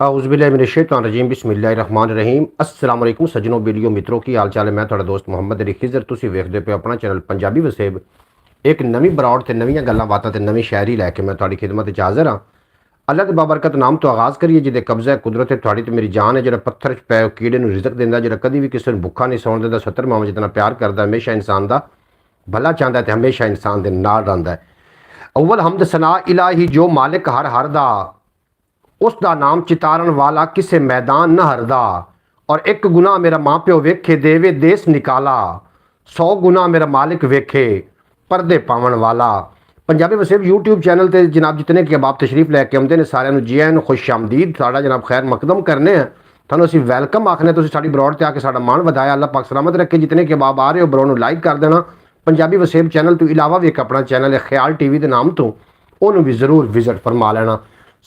आउज़ुबिल्लाहिमिनश्शैतानिर्रजीम बिस्मिल्लाहिर्रहमानिर्रहीम अस्सलाम वालेकुम सज्जनों वीडियो मित्रों की हाल चाल है। मैं तुहाडा दोस्त मुहम्मद अली खिज़र तुसीं वेखदे पे अपना चैनल पंजाबी वसेब। एक नवीं बरौड़ ते नवीं गल्लां बातां ते नवीं शायरी लैके मैं तुहाडी खिदमत च हाज़र हाँ। अल्लाह दे बाबरकत नाम तो आगाज़ करिए जिहदे कब्ज़ा कुदरत तुहाडी ते मेरी जान है, जिहड़ा पत्थर च पै कीड़े नूं रिज़क दिंदा, जिहड़ा कदी भी किसी नूं भुक्खा नहीं सौण दिंदा, 70 मावां जितना प्यार करदा, हमेशा इंसान दा भला चाहता ते हमेशा इंसान दे नाल रहिंदा है। अव्वल हमद सना इलाही जो मालिक हर दा, उसका नाम चितारण वाला किसे मैदान न हरदा। और एक गुना मेरा माँ प्यो वेखे देवे देश निकाला, 100 गुना मेरा मालिक वेखे परदे पावन वाला। पंजाबी वसेब यूट्यूब चैनल ते जनाब जितने कि अब आप तशरीफ लैके आते हैं सारे नूं जी आयन नूं खुश आमदीद, साड़ा जनाब खैर मकदम करने हैं, थानू असीं वैलकम आखने, तुसीं साडी बरौड़ ते आके साडा मान वधाया। अल्लाह पाक सलामत रखे। जितने कि अब आप आ रहे हो बरौड़ नूं लाइक कर देना। पंजाबी वसेब चैनल तो इलावा भी एक अपना चैनल है ख्याल टीवी के नाम तो, उन्होंने भी जरूर विजिट फरमा लेना।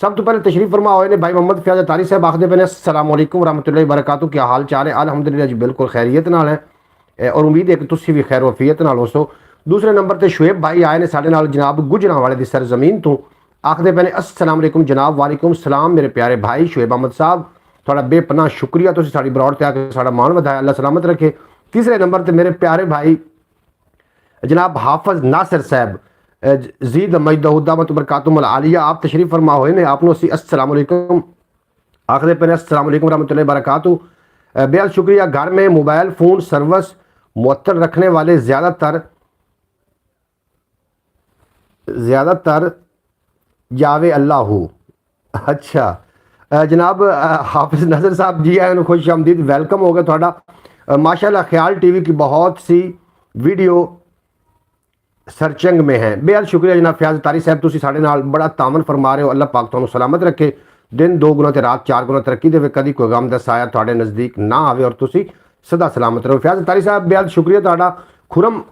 सब तो पहले तशरीफ फरमा होए ने भाई मोहम्मद फयाज अतारी साहब आखते पे ने अस्सलाम वालेकुम वरहमतुल्लाहि वबरकातुहू, क्या हाल चाल है? अल्हम्दुलिल्लाह जी बिल्कुल खैरियत नाल है और उम्मीद है कि तुसीं भी खैर वफियत नाल होसो। दूसरे नंबर पर शुएब भाई आए ने साडे नाल जनाब गुजरांवाले दी सरजमीन तो, आखते पे ने अस्सलाम वालेकुम जनाब। वालेकुम सलाम मेरे प्यारे भाई शुएब अहमद साहब, थोड़ा बेपनाह शुक्रिया, तुसीं साडी बरौड़ ते आके साडा मान वधाया, अल्लाह सलामत रखे। तीसरे नंबर पर मेरे प्यारे भाई जनाब हाफिज नासिर साहब जीद मजदहुद्दामत बरकातुहुल आलिया, आप तशरीफ फरमा होए ने, आपनों असीं अस्सलाम वालेकुम आखदे पे ने अस्सलाम वालेकुम रहमतुल्लाहि बरकातुहू। बेहद शुक्रिया। घर में मोबाइल फ़ोन सर्विस मुअत्तल रखने वाले ज़्यादातर जावे अल्लाह। अच्छा जनाब हाफिज नज़र साहब जी आए, खुश आमदीद, वेलकम हो गया थोड़ा। माशाल्लाह ख्याल टीवी की बहुत सी वीडियो सर्चिंग में है। बेहद शुक्रिया जनाब फयाज तारी साहब, तुसीं साडे नाल बड़ा तावन फरमा रहे हो। अल्लाह पाक तुहानूं सलामत रखे, दिन 2 गुना ते रात 4 गुना तरक्की देवे, कदी कोई गम दा साया तुहाडे नज़दीक ना आवे और तुसीं सदा सलामत रहो। फयाज तारी साहब बेहद शुक्रिया तुहाडा। खुरम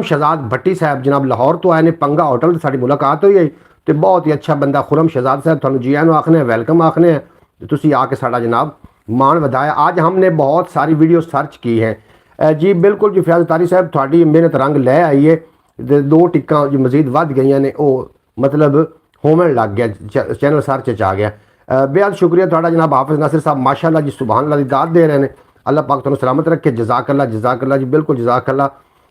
शहजाद भट्टी साहब जनाब लाहौर तो आए ने, पंगा होटल साडी मुलाकात हुई है तो बहुत ही अच्छा बंदा खुरम शहजाद साहब, तुहानूं जी आनू आखने वेलकम आखने हैं, तुसीं आके साडा जनाब मान वधाया। आज हमने बहुत सारी वीडियो सर्च की है जी, बिल्कुल जी फयाज तारी साहब, तुहाडी मेहनत रंग लै आई है। 2 टिक्कां जो मजीद वध गई ने, वो मतलब होवन लग गया, चैनल सर्च च आ गया। बेहद शुक्रिया तुहाडा जनाब हाफिज नासिर साहब, माशाअल्लाह जी सुभान अल्लाह दी दात दे रहे हैं। अल्लाह पाक तुहानूं सलामत रखे, जज़ाकल्लाह जी, बिल्कुल जज़ाकल्लाह,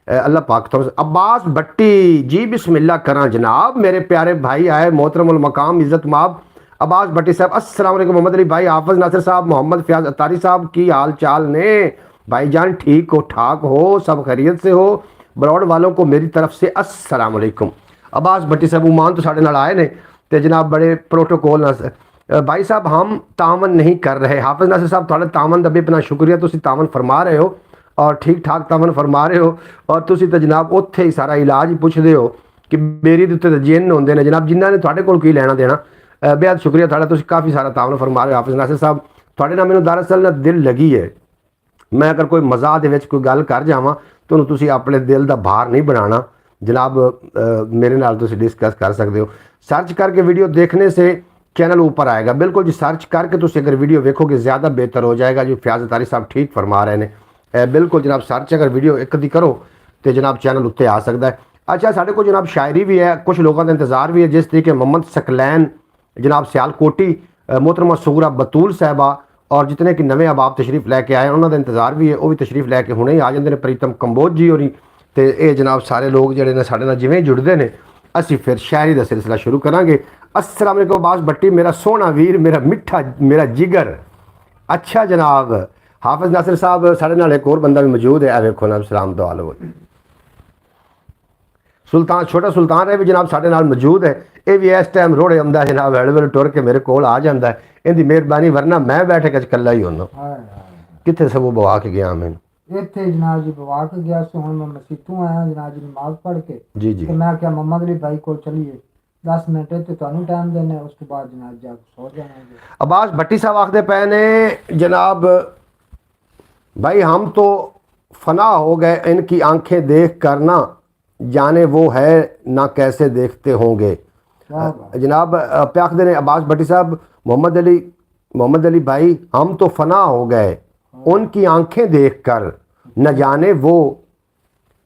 अल्लाह पाक तुहानूं। अब्बास भट्टी जी बिस्मिल्लाह करा जनाब, मेरे प्यारे भाई आए मोहतरमुल मकाम इज़्ज़त माब अब्बास भट्टी साहब। अस्सलाम वालेकुम मोहम्मद अली भाई, हाफिज नासिर साहब, मोहम्मद फयाज अतारी साहब की हाल चाल ने? भाईजान ठीक हो, ठाक हो, सब खैरियत से हो? बरौड़ वालों को मेरी तरफ से अस्सलाम वालेकुम। अब्बास भट्टी साहब उमान तो साढ़े नाल आए ने ते जनाब बड़े प्रोटोकॉल भाई साहब हम तावन नहीं कर रहे। हाफिज नासिर साहब थोड़े तावन का बेपना शुक्रिया, तुसीं तावन फरमा रहे हो और ठीक ठाक तावन फरमा रहे हो, और तुसीं तो जनाब उत्थे ही सारा इलाज ही पुछदे हो कि मेरी दे उत्ते जिन्न होंदे ने जनाब, जिन्हां ने तुहाडे कोल की लेना देना। बेहद शुक्रिया तुहाडा, तुसीं काफ़ी सारा तावन फरमा रहे हो। हाफिज नासिर साहब तुहाडे नाल मैनूं दरअसल ना दिल लगी है, मैं अगर कोई मज़ाह दे विच कोई गल कर जावां तो तुसीं अपने दिल का भार नहीं बनाना जनाब, मेरे नाल तुसीं डिस्कस कर सकते हो। सर्च करके वीडियो देखने से चैनल ऊपर आएगा, बिल्कुल जी सर्च करके तुसीं अगर वीडियो वेखोगे ज़्यादा बेहतर हो जाएगा जी। फयाज अतारी साहब ठीक फरमा रहे हैं, बिल्कुल जनाब सर्च अगर वीडियो एक दी करो तो जनाब चैनल उत्ते आ सकता है। अच्छा साढ़े को जनाब शायरी भी है, कुछ लोगों का इंतज़ार भी है, जिस तरीके मोहम्मद सकलैन जनाब सियालकोटी, मोहतरमा सुगरा बतूल साहबा और जितने कि नवे अब आप तशरीफ लैके आए उन्होंने इंतज़ार भी है, वो भी तशरीफ लैके हुणे ही आ जाते हैं। प्रीतम कंबोज जी होरी तो ये जनाब सारे लोग जोड़े ने साढ़े नाल जिवें जुड़ते हैं, असी फिर शायरी का सिलसिला शुरू करांगे। अस्सलाम वालेकुम अब्बास भट्टी, मेरा सोहना वीर, मेरा मिठा, मेरा जिगर। अच्छा जनाब हाफिज नासिर साहब साढ़े नाल एक और बंदा भी मौजूद है, वेखो ना सलाम तो आलो सुल्तान, छोटा सुल्तान है भी जनाब साढ़े नाल मौजूद है। ये भी इस टाइम रोड़े आंदा जनाब, वेले वेले टुर के मेरे कोल आ जाता है, इनकी मेहरबानी, वरना मैं बैठे कच कला ही होना। कितने सब वो बवा के गया मैंने इत्थे जनाब जी बवा के गया सो, हुण मैं मसीतों आया जनाब जी नमाज पढ़ के जी जी, ते मैं क्या मोहम्मद अली भाई को चलिए 10 मिनट ते तुहानू टाइम देना, उसके बाद जनाब जी आप सो जाएंगे। अब्बास भट्टी साहब आखते पे ने जनाब भाई हम तो फना हो गए, इनकी आंखें देख कर ना जाने वो है ना कैसे देखते होंगे। जनाब प्याखदे ने अब्बास भट्टी साहब मोहम्मद अली भाई हम तो फना हो गए, उनकी आंखें देख कर न जाने वो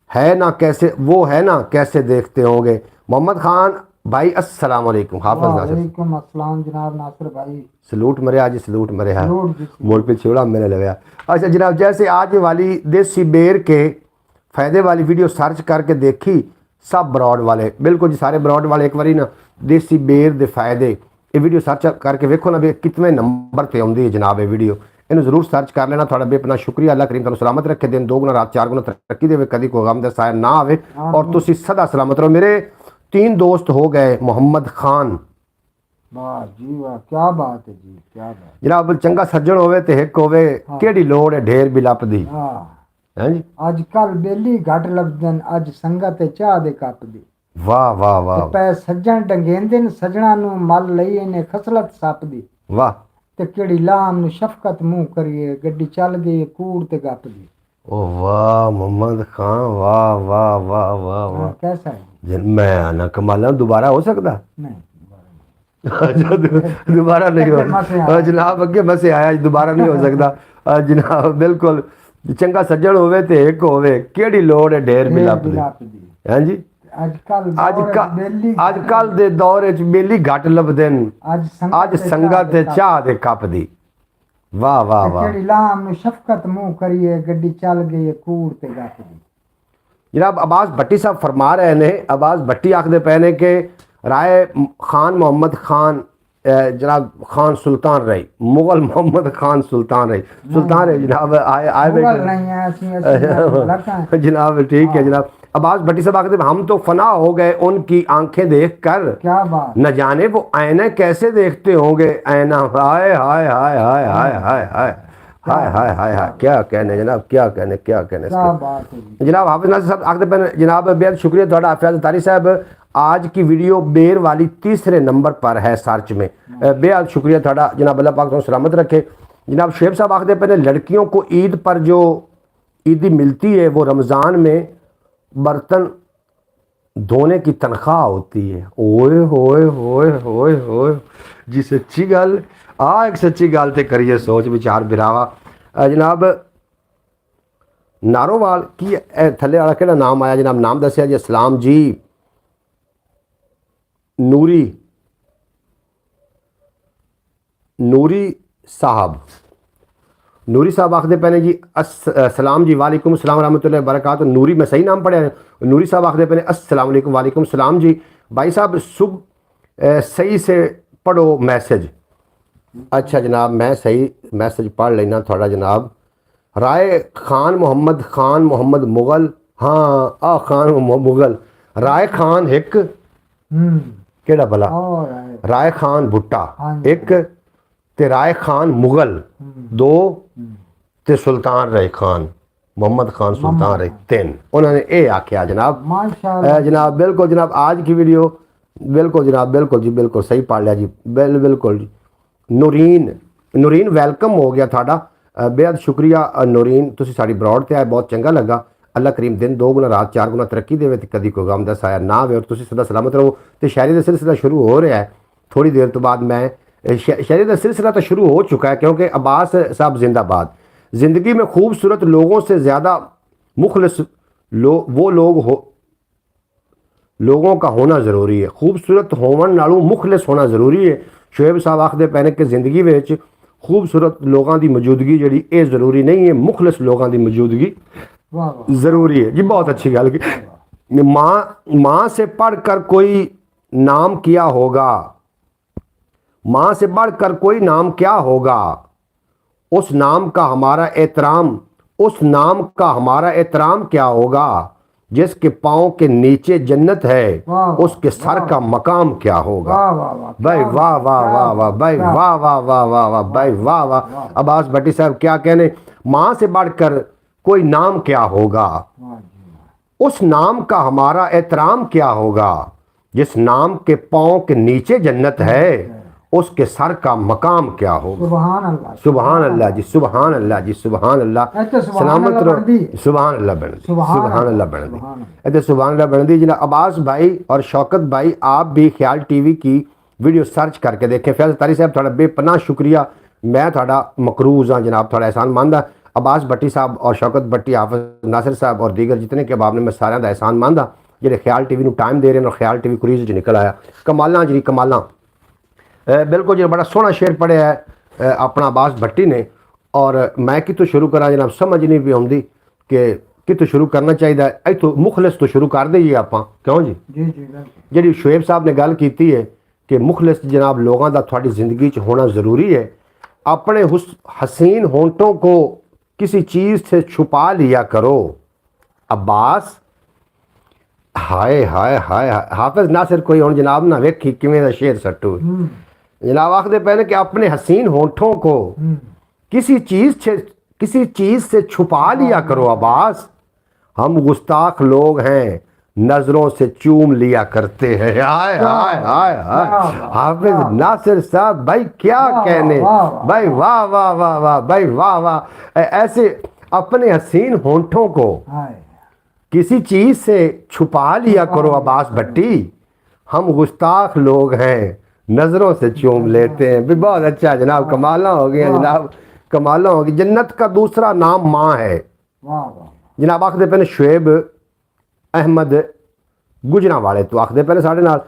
है ना कैसे देखते होंगे। मोहम्मद खान भाई अस्सलाम वालेकुम हाफिज नासिर वालेकुम अस्सलाम जनाब नासिर भाई। सलूट मरे आज सलूट मरे है जरूर जी मोड़ पे छोड़ा मैंने लगाया। अच्छा जनाब जैसे आज वाली देसी बेर के फायदे वाली वीडियो सर्च करके देखी सब ब्रॉड वाले बिल्कुल जी सारे ब्रॉड वाले एक बारी ना देसी बेर दे फायदे ये वीडियो सर्च करके वेखो ना भी कितने नंबर पे आउंदी है जनाब ये वीडियो इन्हें जरूर सर्च कर लेना थोड़ा बेपना शुक्रिया अल्लाह करीम तुहानू सलामत रखे दिन 2 गुना रात 4 गुना तरक्की देवे कदी कोई गम दा साया ना आवे और तुसी सदा सलामत रहो। मेरे 3 दोस्त हो गए मोहम्मद खान वाह जी वाह क्या बात है जी क्या बात। जनाब चंगा सज्जन होवे ते हिक होवे केड़ी लोड़ है ढेर बिलप दी हाँ हैं जी अजकल बेली घट लभदन अज संगत ते चाह दे कप दी वाह वाह वाह ते पै सज्जन डंगेंदे न सजना नु मल लई इने खसलत सप दी वाह ते केड़ी लाम नु शफकत मुंह करिए गड्डी चल गई कूड़ ते गप दी। ओ वाह मोहम्मद खान वाह वाह वाह वाह वाह कैसा है जी? मैं आना कमाला दोबारा हो सकता नहीं अच्छा दोबारा नहीं हो जनाब अगे मसे आया दोबारा नहीं हो सकता जनाब बिल्कुल चंगा सज्जन होवे ते एक होवे केड़ी लोड़ है ढेर मिलाप दी हैं जी अजकल दे दौर च बेली घट लभदे न अज संगत ते चाह दे कप दी वाह वाह वाह केड़ी लाम नु शफकत मुंह करिए गड्डी चल गई कूड़ ते गप दी। जनाब अब्बास भट्टी साहब फरमा रहे ने अब्बास भट्टी आखते पे ने कि राय खान मोहम्मद खान जनाब खान सुल्तान रही मुगल मोहम्मद खान सुल्तान रही जनाब आए आए जनाब ठीक है जनाब अब्बास भट्टी साहब आखते हम तो फना हो गए उनकी आंखें देख कर क्या बात न जाने वो आईने कैसे देखते होंगे आईना हाय हाय हाय हाय हाय हाय हाय हाय हाय हाय हाय क्या कहने जनाब क्या कहने जनाब हाफिज नासिर साहब आखते पे जनाब बेहद शुक्रिया थोड़ा हाफिज तारी साहब आज की वीडियो बेर वाली तीसरे नंबर पर है सर्च में बेहद शुक्रिया थोड़ा जनाब अल्लाह पाक तुहानू सलामत रखे। जनाब शेब साहब आखते पे लड़कियों को ईद पर जो ईदी मिलती है वो रमज़ान में बर्तन धोने की तनख्वाह होती है। ओए होए होए होए होए जी सच्ची गल एक सच्ची गल तो करिए सोच विचार बिरावा जनाब नारोवाल की थले वाला केड़ा नाम आया जनाब नाम दसिया जी सलाम जी नूरी साहब आखते पे ने जी अस्सलाम जी वालेकुम सलाम रहमतुल्लाहि व बरकातहू नूरी मैं सही नाम पढ़िया नूरी साहब आखते पे ने अस्सलाम वालेकुम वालेकुम सलाम जी भाई साहब सही से पढ़ो मैसेज। अच्छा जनाब मैं सही मैसेज पढ़ लेना थोड़ा जनाब राय खान मोहम्मद मुगल हाँ आ खान मुगल राय खान एक केड़ा भला राय खान भुट्टा एक ते राय खान मुगल दो ते सुल्तान राय खान मोहम्मद खान सुल्तान राय 3 उन्होंने ये आख्या जनाब जनाब बिल्कुल जनाब आज की वीडियो बिल्कुल जनाब बिल्कुल जी बिल्कुल सही पढ़ लिया जी बिल्कुल जी नूरीन वेलकम हो गया थाड़ा बेहद शुक्रिया नूरीन तुसी साड़ी ब्रॉड ते आए बहुत चंगा लगा अल्लाह करीम दिन 2 गुना रात 4 गुना तरक्की देवे ते कदी कोई गम दा साया ना आवे और तुसी सदा सलामत रहो। तो शायरी दा सिलसिला शुरू हो रहा है थोड़ी देर तो बाद मैं शायरी दा सिलसिला तो शुरू हो चुका है क्योंकि अब्बास साहब जिंदाबाद ज़िंदगी में खूबसूरत लोगों से ज़्यादा मुखलिस वो लोगों का होना ज़रूरी है खूबसूरत होवन नालों मुखलिस होना ज़रूरी है। शोएब साहब आखते पैने कि जिंदगी विच खूबसूरत लोगों की मौजूदगी जी ये ज़रूरी नहीं है मुखलिस लोगों की मौजूदगी ज़रूरी है जी बहुत अच्छी गल की माँ से पढ़कर कोई नाम किया होगा माँ से बढ़कर कोई नाम क्या होगा उस नाम का हमारा एहतराम क्या होगा जिसके पाँव के नीचे जन्नत है उसके सर का मकाम क्या होगा। भाई वाह वाह वाह वाह भाई वाह वाह वाह वाह वाह भाई वाह वाह अब्बास भट्टी साहब क्या कहने माँ से बढ़कर कोई नाम क्या होगा उस नाम का हमारा एहतराम क्या होगा जिस नाम के पाँव के नीचे जन्नत है उसके सर का मकाम क्या होगा। सुभान अल्लाह जी सुभान अल्लाह जी सुभान अल्लाह सलामत रहो सुभान अल्लाह बन दी सुभान अल्लाह बन दी जना अब्बास भाई और शौकत भाई आप भी ख्याल टीवी की वीडियो सर्च करके देखें। फैज़ तारी साहब थोड़ा बेपनाह शुक्रिया मैं थोड़ा मकरूज हाँ जनाब थोड़ा एहसान मानदा अब्बास भट्टी साहब और शौकत भट्टी हाफिज नासिर साहब और दीगर जितने के बाब ने मैं सारे का एहसान मानदा ਜਿਹੜੇ ਖਿਆਲ ਟੀਵੀ ਨੂੰ ਟਾਈਮ ਦੇ ਰਹੇ ਨੇ ਔਰ ਖਿਆਲ ਟੀਵੀ ਕੁਰੀਜ਼ 'ਚ ਨਿਕਲ ਆਇਆ। ਕਮਾਲਾਂ ਜੀ ਕਮਾਲਾਂ। ਬਿਲਕੁਲ ਜੀ, ਬੜਾ ਸੋਹਣਾ ਸ਼ੇਰ ਪੜ੍ਹਿਆ ਹੈ ਆਪਣਾ ਅब्बास भट्टी ने। और मैं कितों शुरू करा जनाब, समझ नहीं भी आती कि कितों शुरू करना चाहिए। इतों मुखलिस तो शुरू कर दईए आप, क्यों जी? जी जी बिल्कुल। जी शुएब साहब ने गल की है कि मुखलिस जनाब लोगों का थोड़ी ज़िंदगी च होना ज़रूरी है। अपने हसीन होंठों को किसी चीज़ से छुपा लिया करो। अब्बास हाय हाय हाय हाफिज नासिर कोई हुण जनाब ना वेखी किवें दा शेर सट्टू जनाब आखदे पए ने कि अपने हसीन होंठों को किसी चीज़ से छुपा लिया करो अब्बास। हम गुस्ताख लोग हैं, नजरों से चूम लिया करते हैं। हाय हाय हाय हाय हाफिज नासिर साहब भाई क्या कहने भाई, वाह वाह वाह वाह भाई, वाह वाह। ऐसे अपने हसीन होंठों को किसी चीज से छुपा लिया करो अब्बास भट्टी। हम गुस्ताख लोग हैं, नजरों से चूम लेते हैं। भी बहुत अच्छा जनाब, कमाला हो गया जनाब, कमाला हो गई। जन्नत का दूसरा नाम माँ है जनाब। आखदे पे शुएब अहमद गुजरांवाले तो आखदे पे साढ़े नाल,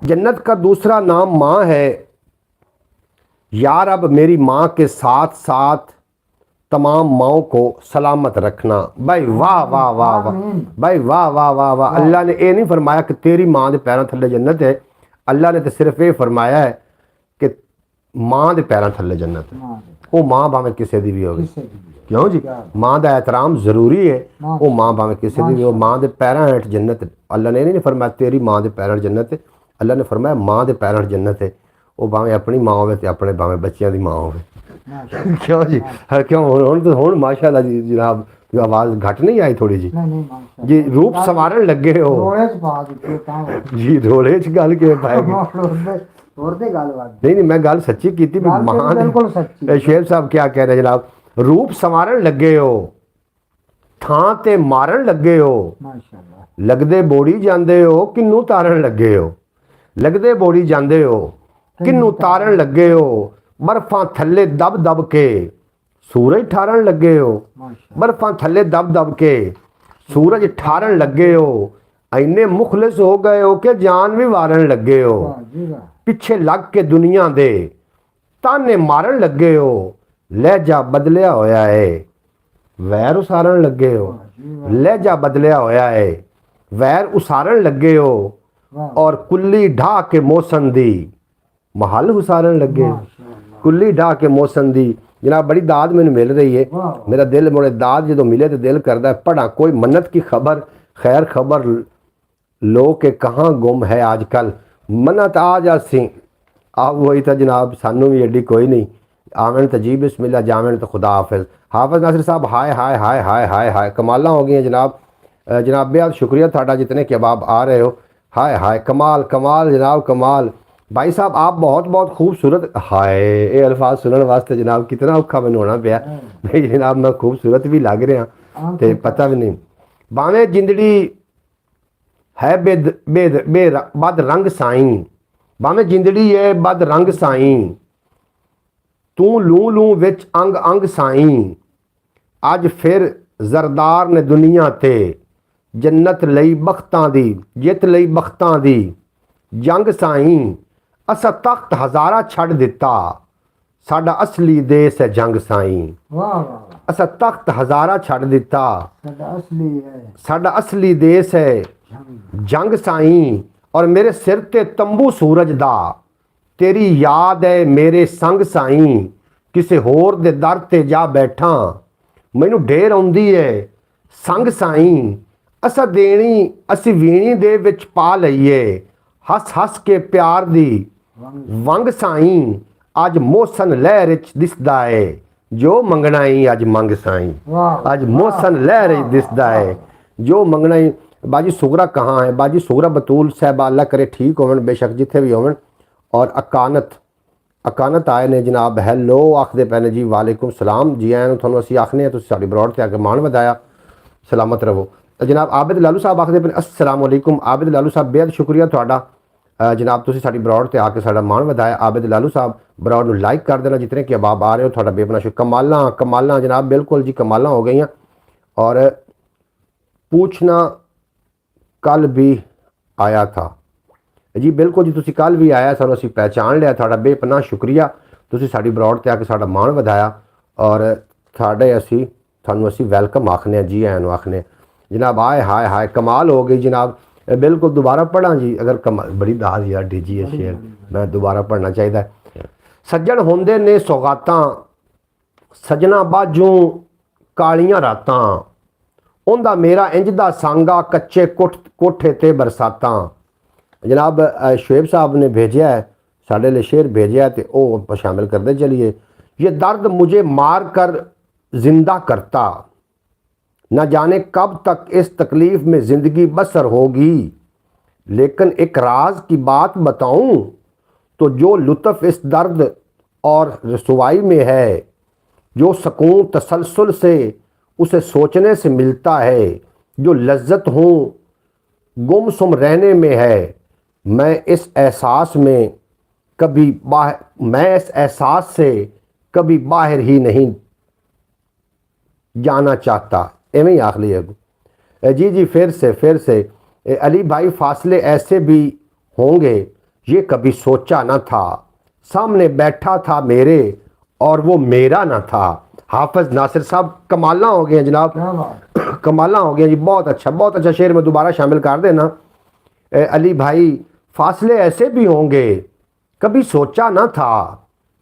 जन्नत का दूसरा नाम माँ है। यार अब मेरी माँ के साथ साथ तमाम माओं को सलामत रखना। भाई वाह वाह वाह वाह भाई, वाह वाह वाह वाह। अल्लाह ने ये नहीं फरमाया कि तेरी माँ के पैरों थले जन्नत है, अल्लाह ने तो सिर्फ ये फरमाया है कि माँ के पैरों थले जन्नत है। वो माँ भावें किसी की भी होगी, क्यों जी? माँ का एहतराम जरूरी है। वो माँ भावें किसी की भी हो, माँ के पैरों हेठ जन्नत है। अल्लाह ने नहीं फरमाया तेरी माँ के पैरों जन्नत है, अल्लाह ने फरमाया माँ के पैरों जन्नत है। वो भावें अपनी माँ हो अपने भावें बच्चों की माँ हो। क्यों जी? क्यों हुण माशाअल्लाह जी जनाब आवाज़ घट नहीं आई थोड़ी जी? जी रूप संवारन लगे हो जी, रोले च गल के पाएगी नहीं मैं गल सच्ची की थी। शेर साहब क्या कह रहे जनाब, रूप संवारन लगे हो, थां ते मारन लगे हो, लगदे बोड़ी जांदे हो, किन्नू तारन लगे हो। लगदे बोड़ी जांदे हो, किन्नू तारन लगे हो। बर्फां थल्ले दब दब के सूरज ठारन लगे हो। बर्फां थल्ले दब दब के सूरज ठारन लगे हो। इन्ने मुखलिस हो गए हो कि जान भी वारन लगे हो। पिछे लग के दुनिया दे ताने मारन लगे हो। लहजा बदलिया होया है, वैर उसारन लगे हो। लहजा बदलिया होया है, वैर उसारन लगे हो। और कुल्ली ढा के मौसन दी महल उसारन लगे हो। कुल्ली ढा के मौसन दी जनाब बड़ी दाद मैंने मिल रही है। मेरा दिल मोड़े दाद जो मिले तो दिल करता है पढ़ा कोई मन्नत की खबर, खैर खबर लो के कहाँ गुम है आजकल। मन्नत आ जा सी आप वही था जनाब, सानू भी एडी कोई नहीं। आवन तो जी बिस्मिल्लाह, जावन तो खुदा हाफिज। हाफिज नासिर साहब हाय हाय हाय हाय हाय हाय, कमाला हो गई जनाब। जनाब बेहद शुक्रिया थाड़ा जितने कि अब आप आ रहे हो। हाय हाय कमाल कमाल जनाब कमाल। भाई साहब आप बहुत बहुत खूबसूरत। हाय ये अल्फाज सुनने वास्ते जनाब कितना औखा मैंने होना पाया नहीं जनाब, मैं खूबसूरत भी लग रहा तो पता भी नहीं। भावें जिंदड़ी है बेद बेद बे बद रंग साईं, भावें जिंदड़ी है बद रंग साईं, तू लू लू विच अंग अंग साईं। अज फिर जरदार ने दुनिया ते जन्नत लई बख्तां दी, जित लई बख्तां दी जंग साईं। असा तख्त हज़ारा छड़ दिता, साडा असली देश है जंग साईं। असा तख्त हज़ारा छड़ दिता, साडा असली देश है जंग साईं। और मेरे सिर ते तंबू सूरज दा, तेरी याद है मेरे संग साईं। किसे होर दे दर ते जा बैठा, मैनू ढेर आउंदी है संग साईं। असा देनी असी वीणी दे विच पा लईए, हस हस के प्यार दी वंग साईं। अज मोसन लहर च दिसदा है, जो मंगना ही अज मंग साईं। अज मोसन लहर च दिसदा है, जो मंगना ही। बाजी सुगरा कहाँ है? बाजी सुगरा बतूल साहब अल्लाह करे ठीक होवन, बेशक जिथे भी होवन। और अकानत आए ने जनाब, हैलो आखदे पे ने जी, वालेकुम सलाम जी आया थोनों असी आखने तुसीं साडी ब्रॉड ते आके मान वधाया, सलामत रहो। जनाब आबिद लालू साहब आखदे पे अस्सलाम वालेकुम। आबिद लालू साहब बेहद शुक्रिया तुहाडा जनाब, तुसीं साडी ब्रॉड ते आके साडा मान वधाया। आबिद लालू साहब ब्रॉड नूं लाइक कर देना जितने कि अब आप आ रहे हो, तुहाडा बेपना शुक्र। कमाला कमाला जनाब, बिल्कुल जी कमाला हो गई। और पूछना ਕੱਲ ਵੀ ਆਇਆ ਥਾ। ਜੀ ਬਿਲਕੁਲ ਜੀ, ਤੁਸੀਂ ਕੱਲ ਵੀ ਆਇਆ, ਸਾਨੂੰ ਅਸੀਂ ਪਹਿਚਾਣ ਲਿਆ। ਤੁਹਾਡਾ ਬੇਪਨਾਹ ਸ਼ੁਕਰੀਆ, ਤੁਸੀਂ ਸਾਡੀ ਬਰੌਡ ਤੇ ਆ ਕੇ ਸਾਡਾ ਮਾਣ ਵਧਾਇਆ ਔਰ ਤੁਹਾਨੂੰ ਅਸੀਂ ਵੈਲਕਮ ਆਖਨੇ, ਜੀ ਆਇਆਂ ਨੂੰ ਆਖਨੇ जनाब। आए हाय हाय कमाल हो गई जनाब। बिल्कुल दोबारा पढ़ा जी, अगर कमाल बड़ी दाद यार डी है शेर, मैं दोबारा पढ़ना चाहिए। सज्जन होंदे ने सौगातां, सजना बाजू कालियां रातां, उनदा मेरा इंज दा सांगा कच्चे कोठे ते बरसातां। जनाब शुएब साहब ने भेजा है, साढ़े लिए शेर भेजा है, तो वो शामिल करते चलिए। ये दर्द मुझे मार कर जिंदा करता, न जाने कब तक इस तकलीफ में ज़िंदगी बसर होगी। लेकिन एक राज की बात बताऊं तो जो लुत्फ़ इस दर्द और रसवाई में है, जो सकून तसलसल से उसे सोचने से मिलता है, जो लज्जत हूँ गुमसुम रहने में है, मैं इस एहसास से कभी बाहर ही नहीं जाना चाहता। एवं ही आख लिया जी। फिर से अली भाई, फासले ऐसे भी होंगे ये कभी सोचा न था, सामने बैठा था मेरे और वो मेरा न था। हाफिज नासिर साहब कमाला हो गए हैं जनाब, कमाला हो गया जी। बहुत अच्छा शेर में दोबारा शामिल कर देना। अली भाई, फासले ऐसे भी होंगे कभी सोचा न था,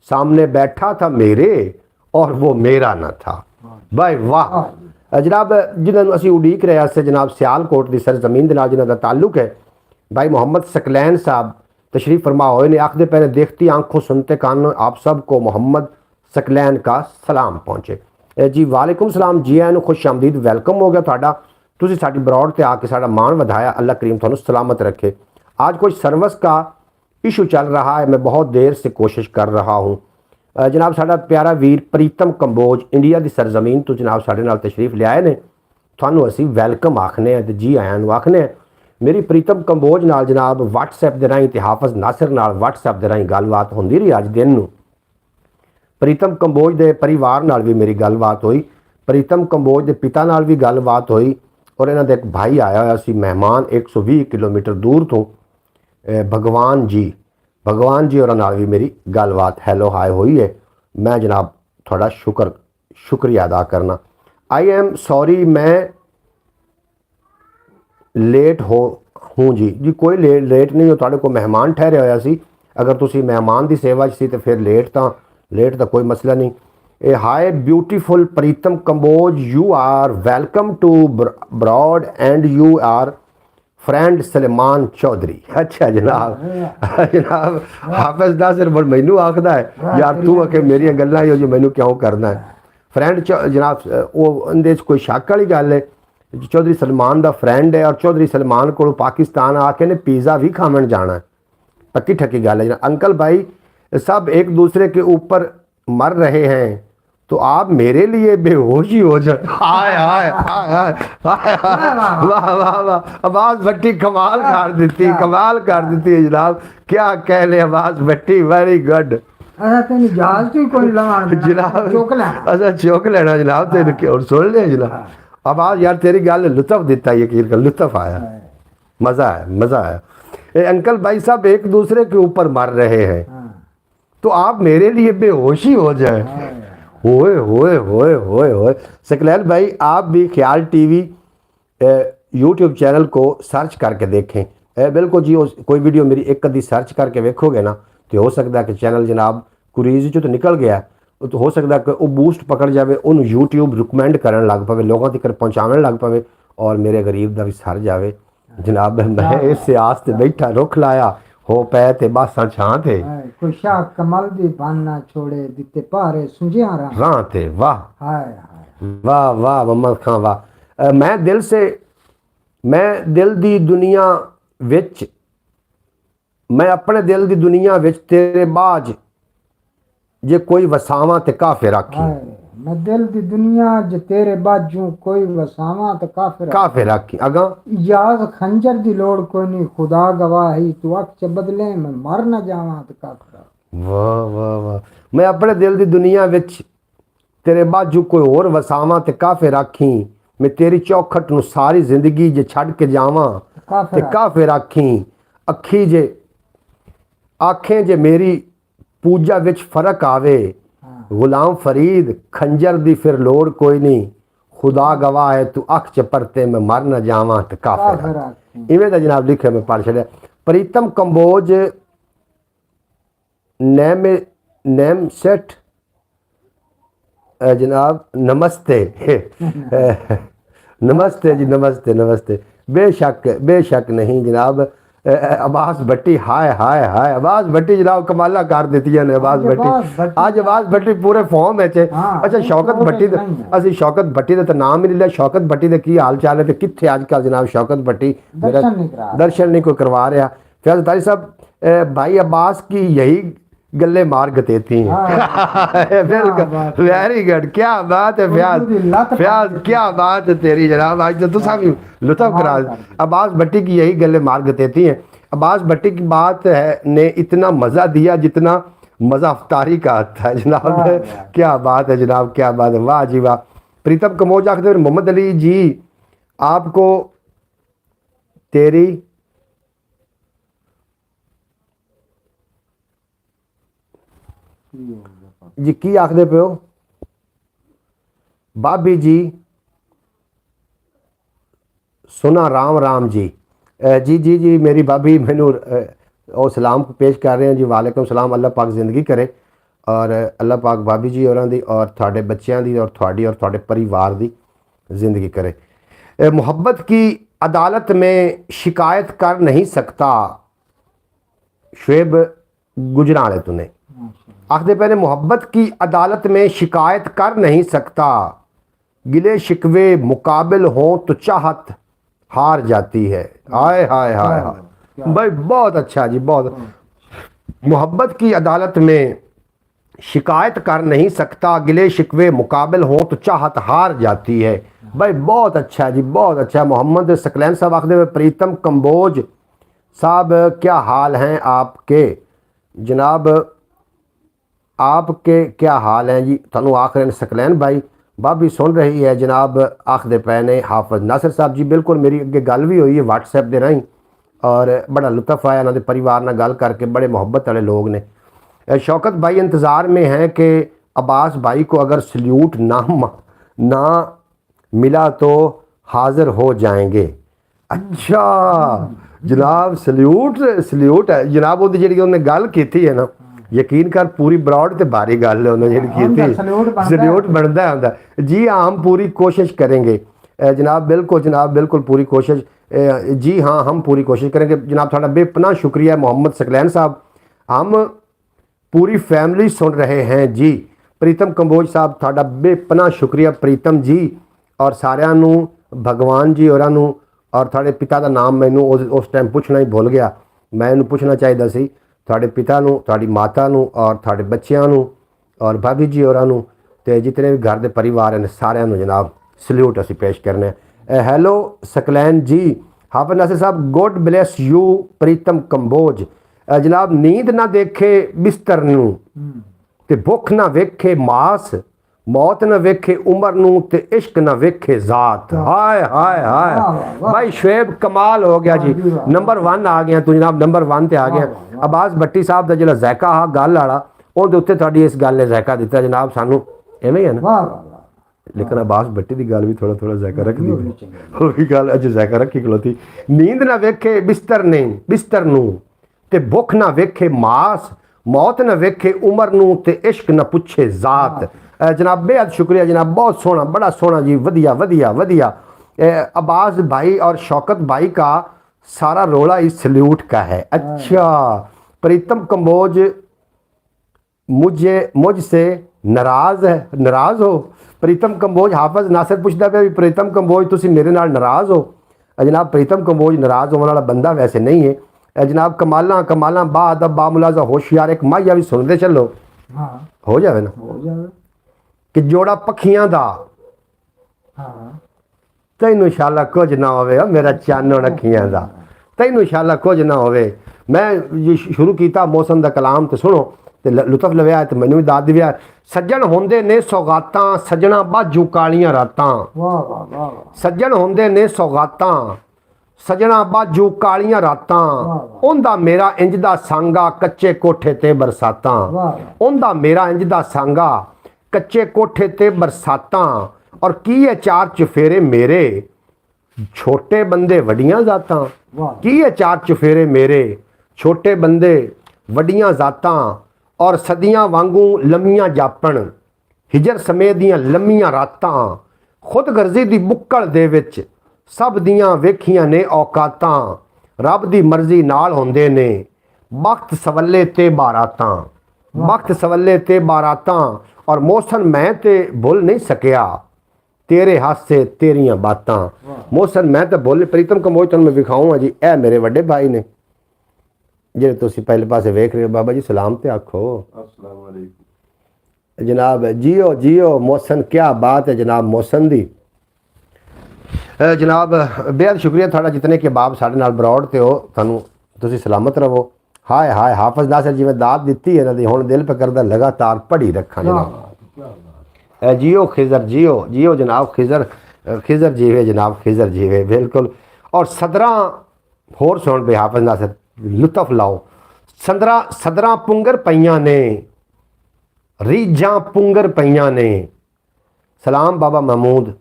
सामने बैठा था मेरे और वो मेरा न था। भाई वाह जनाब, जिन्होंने असी उड़ीक रहे से जनाब सियालकोट की सरजमीन के नाल जिन्हों का ताल्लुक है, भाई मोहम्मद सकलैन साहब तशरीफ फरमा हुए ने। आखते पहले देखती आंखों सुनते कानों आप सबको मोहम्मद सकलैन का सलाम पहुँचे। जी वालेकुम सलाम, जी आयन खुश आमदीद, वेलकम हो गया ਤੁਹਾਡਾ। ਤੁਸੀਂ ਸਾਡੀ ਬਰੌਡ ਤੇ ਆ ਕੇ ਸਾਡਾ ਮਾਣ ਵਧਾਇਆ। अल्लाह करीम ਤੁਹਾਨੂੰ सलामत रखे। आज कुछ सर्विस का इशू चल रहा है, मैं बहुत देर से कोशिश कर रहा हूँ। जनाब साडा प्यारा वीर प्रीतम कंबोज इंडिया की सरजमीन तो जनाब साढ़े नाल तशरीफ लियाए ने, थानू असी वैलकम आखने हैं, जी आयां नूं आखने हैं। मेरी प्रीतम कंबोज नाल जनाब व्हाट्सएप के राही ते हाफिज नासिर नाल व्हाट्सएप के राही गलबात होंदी रही। अज दिन नूं प्रीतम कंबोज के परिवार नाल भी मेरी गलबात हुई, प्रीतम कंबोज के पिता नाल भी गलबात हुई और इन्हां दे एक भाई आया हुआ सी मेहमान 120 किलोमीटर दूर तो भगवान जी और नाल भी मेरी गलबात हैलो हाय हुई है। मैं जनाब थोड़ा शुक्रिया अदा करना। आई एम सॉरी, मैं लेट हूँ जी। कोई लेट नहीं हो, थोड़े को मेहमान ठहरे होया सी। अगर तुसी मेहमान की सेवा सी तो फिर लेट तो कोई मसला नहीं। Hi beautiful Preetam Kamboj, you are welcome to broad and your friend Salman Chaudhry. अच्छा जनाब जनाब हाफिज नासिर मैनू आखदा है यार तू आके मेरिया गल्लां हो जो मैनू क्यों करना है फ्रेंड जनाब। वो उनदे कोई शक वाली गल है, चौधरी सलमान दा फ्रेंड है और चौधरी सलमान को पाकिस्तान आके ने पिज़्ज़ा भी खावन जाना है। पक्की ठक्की गल है जनाब। अंकल भाई सब एक दूसरे के ऊपर मर रहे हैं तो आप मेरे लिए बेहोश ही हो जाए। हाय हाय हाय हाय वाह वाह वाह, आवाज भट्टी कमाल कर देती है जनाब। क्या कह ले आवाज भट्टी, वेरी गुड। चुक लेना जनाब, तेन और सुन लिया जनाब आवाज। यार तेरी गल लुत्फ दिता, यकीन कर लुत्फ आया, मजा आया। अंकल भाई साहब एक दूसरे के ऊपर मर रहे हैं तो आप मेरे लिए बेहोशी हो जाए। होए होए होए होए होए। सकलैन भाई आप भी ख्याल टीवी यूट्यूब चैनल को सर्च करके देखें। बिल्कुल जी, कोई वीडियो मेरी एक कदी सर्च करके वेखोगे ना तो हो सकता है कि चैनल जनाब कुरीज चो तो निकल गया, तो हो सकता है कि वो बूस्ट पकड़ जाए, उन्होंने यूट्यूब रिकमेंड करन लग पवे, लोगों तक पहुँचाने लग पवे और मेरे गरीब का भी सर जाए जनाब। मैं इस आस ते बैठा रुख लाया हो पै ते बासां छां थे, कोई शाह कमल दी बन ना छोड़े दिते पारे सुंजियां राह ते। वाह वाह वाह मोहम्मद खां वाह। मैं दिल दी दुनिया विच, मैं अपने दिल दी दुनिया विच तेरे बाज जे कोई वसावां ते काफिर आखी। मैं दिल दी दुनिया जे तेरे बाजू कोई वसावां ते काफिर आखी। अगा याद खंजर दी लोड़ कोई नहीं, खुदा गवाही तू अख च बदले मैं मर न जावां ते काफिर। वाह वाह वाह। मैं अपने दिल दी दुनिया विच तेरे बाजू कोई होर वसावां ते काफिर आखी। मैं तेरी चौखट नूं सारी जिंदगी जे छड़ के जावां ਤੇ ਕਾਫਿਰ ਆਖੀ ਅੱਖੀ ਜੇ ਆਖੇ ਜੇ ਮੇਰੀ ਪੂਜਾ ਵਿੱਚ ਫਰਕ ਆਵੇ ਗੁਲਾਮ ਫਰੀਦ ਖੰਜਰ ਦੀ ਫਿਰ ਲੋੜ ਕੋਈ ਨਹੀਂ खुदा गवाह है तू अख च परते मैं मर न जावा तो काफिर इवें दा जनाब लिखे मैं पढ़ छड़िया प्रीतम कंबोज नेम सेट जनाब नमस्ते नमस्ते जी नमस्ते नमस्ते बेशक नहीं जनाब अब्बास भट्टी हाय हाय हाय अब्बास भट्टी जनाब कमाला कर दी ने अब्बास भट्टी अज अब्बास भट्टी पूरे फॉर्म है अच्छा शौकत भट्टी असि शौकत भट्टी का तो नाम ही नहीं लिया शौकत भट्टी का की हाल चाल है तो कितने अजकल जनाब शौकत भट्टी मेरा दर्शन नहीं कोई करवा रहा फैज तारी साहब भाई अब्बास की यही गल्ले मार गतेती हैं बिल्कुल वेरी गुड क्या बात है फ्याज क्या बात है तेरी जनाब आज तो तुसा भी लुत्फ करा अब्बास भट्टी की यही गल्ले मार गतेती हैं अब्बास भट्टी की बात है ने इतना मज़ा दिया जितना मज़ा अफ्तारी का आता है जनाब क्या बात है जनाब क्या बात है वाह जी वाह प्रीतम कमोज आखिर मोहम्मद अली जी आपको तेरी जी की आखदे पे हो भाभी जी सुना राम राम जी जी जी जी मेरी भाभी मैनू और सलाम पेश कर रहे हैं जी वालेकुम सलाम अल्लाह पाक ज़िंदगी करे और अल्लाह पाक भाभी जी होरां दी और थोड़े बच्चों की और थोड़ी और थोड़े परिवार की ज़िंदगी करे मोहब्बत की अदालत में शिकायत कर नहीं सकता शुएब गुजराले तूने आखदे पहले मोहब्बत की अदालत में शिकायत कर नहीं सकता गिले शिकवे मुकाबिल हों तो चाहत हार जाती है हाय हाय हाय हाय भाई बहुत अच्छा जी बहुत मोहब्बत की अदालत में शिकायत कर नहीं सकता गिले शिकवे मुकाबिल हों तो चाहत हार जाती है भाई बहुत अच्छा जी बहुत अच्छा मोहम्मद सकलैन साहब आखदे हुए प्रीतम कंबोज साहब क्या हाल हैं आपके जनाब आपके क्या हाल हैं जी थानू आख रहे हैं सकलैन भाई भाभी सुन रही है जनाब आखदे पे ने हाफिज नासिर साहब जी बिल्कुल मेरी अगे गल भी हुई है व्हाट्सएप के राही और बड़ा लुत्फ आया उन्होंने परिवार नाल गल करके बड़े मोहब्बत वाले लोग ने शौकत भाई इंतज़ार में हैं कि अब्बास भाई को अगर सल्यूट ना मिला तो हाजिर हो जाएंगे अच्छा जनाब सल्यूट है जनाब वो जी उन्हें गल की है ना यकीन कर पूरी ब्रॉड ते भारी गल है उन्होंने जी सल्यूट बनता है जी हाँ हम पूरी कोशिश करेंगे जनाब बिल्कुल पूरी कोशिश जी हाँ हम पूरी कोशिश करेंगे जनाब थोड़ा बेपनाह शुक्रिया मोहम्मद सकलैन साहब हम पूरी फैमिली सुन रहे हैं जी प्रीतम कंबोज साहब थोड़ा बेपनाह शुक्रिया प्रीतम जी और सारिਆਂ ਨੂੰ भगवान जी होरां ਨੂੰ और थोड़े पिता का नाम मैनू उस टाइम पूछना ही भुल गया मैं इन्हूं पुछना चाहिए सी थोड़े पिता नूं थोड़ी माता नूं और थोड़े बच्चों नूं और भाभी जी होरां नूं ते जितने भी घर के परिवार हैं सारिਆਂ ਨੂੰ जनाब सल्यूट असीं पेश करने हैलो सकलैन जी हाफिज नासिर साहब गुड ब्लेस यू प्रीतम कंबोज जनाब नींद ना देखे बिस्तर नूं ते भुख ना वेखे मास मौत न वेखे उमर नूं ते इश्क न वेखे जात हाय हाय हाय भाई शुएब कमाल हो गया जी नंबर 1 आ गया तू जनाब नंबर 1 ते आ गया अब्बास भट्टी साहब का जो ज़ायका हा गल वाला उहदे उत्ते तुहाडी इस गल ने ज़ायका दिता जनाब सानू एवें ही है ना लेकिन अब्बास भट्टी की गल भी थोड़ा थोड़ा ज़ायका रख दी होगी गल अज ज़ायका रखी खलोती नींद ना वेखे बिस्तर नूं ते भुख ना वेखे मास मौत न वेखे उमर नूं ते इश्क न पुछे जात जनाब बेहद शुक्रिया जनाब बहुत सोहना बड़ा सोहना जी वधिया वधिया वधिया अब्बास भाई और शौकत भाई का सारा रोला इस सल्यूट का है अच्छा प्रीतम कंबोज मुझसे नाराज हो प्रीतम कंबोज हाफिज नासिर पूछता पे भी प्रीतम कंबोज तुसी मेरे नाल नाराज हो जनाब प्रीतम कंबोज नाराज होने वाला बंदा वैसे नहीं है जनाब कमाला बा अदब बा मुलाजा होशियार एक माहिया भी सुनते चलो हाँ हो जाए ना हो जाए कि जोड़ा पखियां दा तैनू इंशाल्लाह कुछ ना होवे मेरा चानो अखियां दा तैनू इंशाल्लाह कुछ ना होवे मैं ये शुरू किया मौसम का कलाम तो सुनो तो लुत्फ लव्या तो मैनू भी दाद दिया सज्जन होंदे ने सौगातां सजना बाजू कालियां रातां सज्जन होंदे ने सौगातां ਸਜਣਾ ਬਾਜੂ ਕਾਲੀਆਂ ਰਾਤਾਂ ਉਹਦਾ ਮੇਰਾ ਇੰਜ ਦਾ ਸੰਗਾ ਕੱਚੇ ਕੋਠੇ ਤੇ ਬਰਸਾਤਾਂ ਵਾਹ ਉਹਦਾ ਮੇਰਾ ਇੰਜ ਦਾ ਸੰਗਾ ਕੱਚੇ ਕੋਠੇ ਤੇ ਬਰਸਾਤਾਂ ਔਰ ਕੀ ਹੈ ਚਾਰ ਚੁਫੇਰੇ ਮੇਰੇ ਛੋਟੇ ਬੰਦੇ ਵੱਡੀਆਂ ਜ਼ਾਤਾਂ ਵਾਹ ਕੀ ਹੈ ਚਾਰ ਚੁਫੇਰੇ ਮੇਰੇ ਛੋਟੇ ਬੰਦੇ ਵੱਡੀਆਂ ਜ਼ਾਤਾਂ ਔਰ ਸਦੀਆਂ ਵਾਂਗੂ ਲੰਮੀਆਂ ਜਾਪਣ ਹਿਜਰ ਸਮੇਂ ਦੀਆਂ ਲੰਮੀਆਂ ਰਾਤਾਂ ਖੁਦਗਰਜ਼ੀ ਦੀ ਬੁੱਕਲ ਦੇ ਵਿੱਚ ਸਭ ਦੀਆਂ ਵੇਖੀਆਂ ਨੇ ਔਕਾਤਾਂ ਰੱਬ ਦੀ ਮਰਜ਼ੀ ਨਾਲ ਹੁੰਦੇ ਨੇ ਵਕਤ ਸਵੱਲੇ ਤੇ ਬਾਰਾਤਾਂ ਵਕਤ ਸਵੱਲੇ ਤੇ ਬਾਰਾਤਾਂ ਔਰ ਮੌਸਮ ਮੈਂ ਤੇ ਭੁੱਲ ਨਹੀਂ ਸਕਿਆ ਤੇਰੇ ਹਾਸੇ ਤੇਰੀਆਂ ਬਾਤਾਂ ਮੌਸਮ ਮੈਂ ਤਾਂ ਭੁੱਲ ਪ੍ਰੀਤਮ ਕੰਬੋਜ ਤੁਹਾਨੂੰ ਮੈਂ ਵਿਖਾਊਂਗਾ ਜੀ ਇਹ ਮੇਰੇ ਵੱਡੇ ਭਾਈ ਨੇ ਜਿਹੜੇ ਤੁਸੀਂ ਪਹਿਲੇ ਪਾਸੇ ਵੇਖ ਰਹੇ ਹੋ ਬਾਬਾ ਜੀ ਸਲਾਮ ਤੇ ਆਖੋ अस्सलाम वालेकुम। जनाब जियो जियो मौसन क्या बात है जनाब मौसन दी जनाब बेहद शुक्रिया थोड़ा जितने के बाप साढ़े नाल बरौड़ ते हो थानू तुसी सलामत रहो हाय हाय हाफिज नासिर जिवें दात दित्ती है इन्हां दी हुण दिल पे करदा लगातार पढ़ी रखां जनाब जियो खिजर जियो जियो जनाब खिजर खिजर जीवे जनाब खिजर जीवे बिल्कुल और सदरा होर सुन पे हाफिज नासिर लुत्फ लाओ सदरा सदरा पुंगर पईयां ने रीझां पुंगर पईयां ने सलाम बाबा महमूद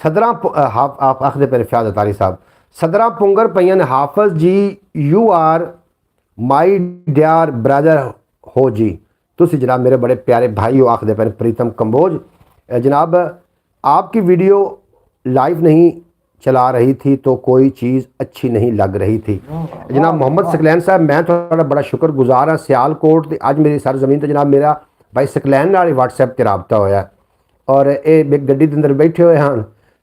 सदरा आप आखदे पे फ्याज अतारी साहब सदरा पुंगर पईयां ने Hafiz ji you are my dear brother हो जी तुसी जनाब मेरे बड़े प्यारे भाई हो आखदे पे प्रीतम कंबोज जनाब आपकी वीडियो लाइव नहीं चला रही थी तो कोई चीज़ अच्छी नहीं लग रही थी जनाब मोहम्मद सकलैन साहब मैं थोड़ा बड़ा शुक्रगुजार हाँ सियालकोट ते अज मेरी सारी ज़मीन तो जनाब मेरा भाई सकलैन नाल व्हाट्सएप ते राबता होया और ये गड्डी दे अंदर बैठे हुए हैं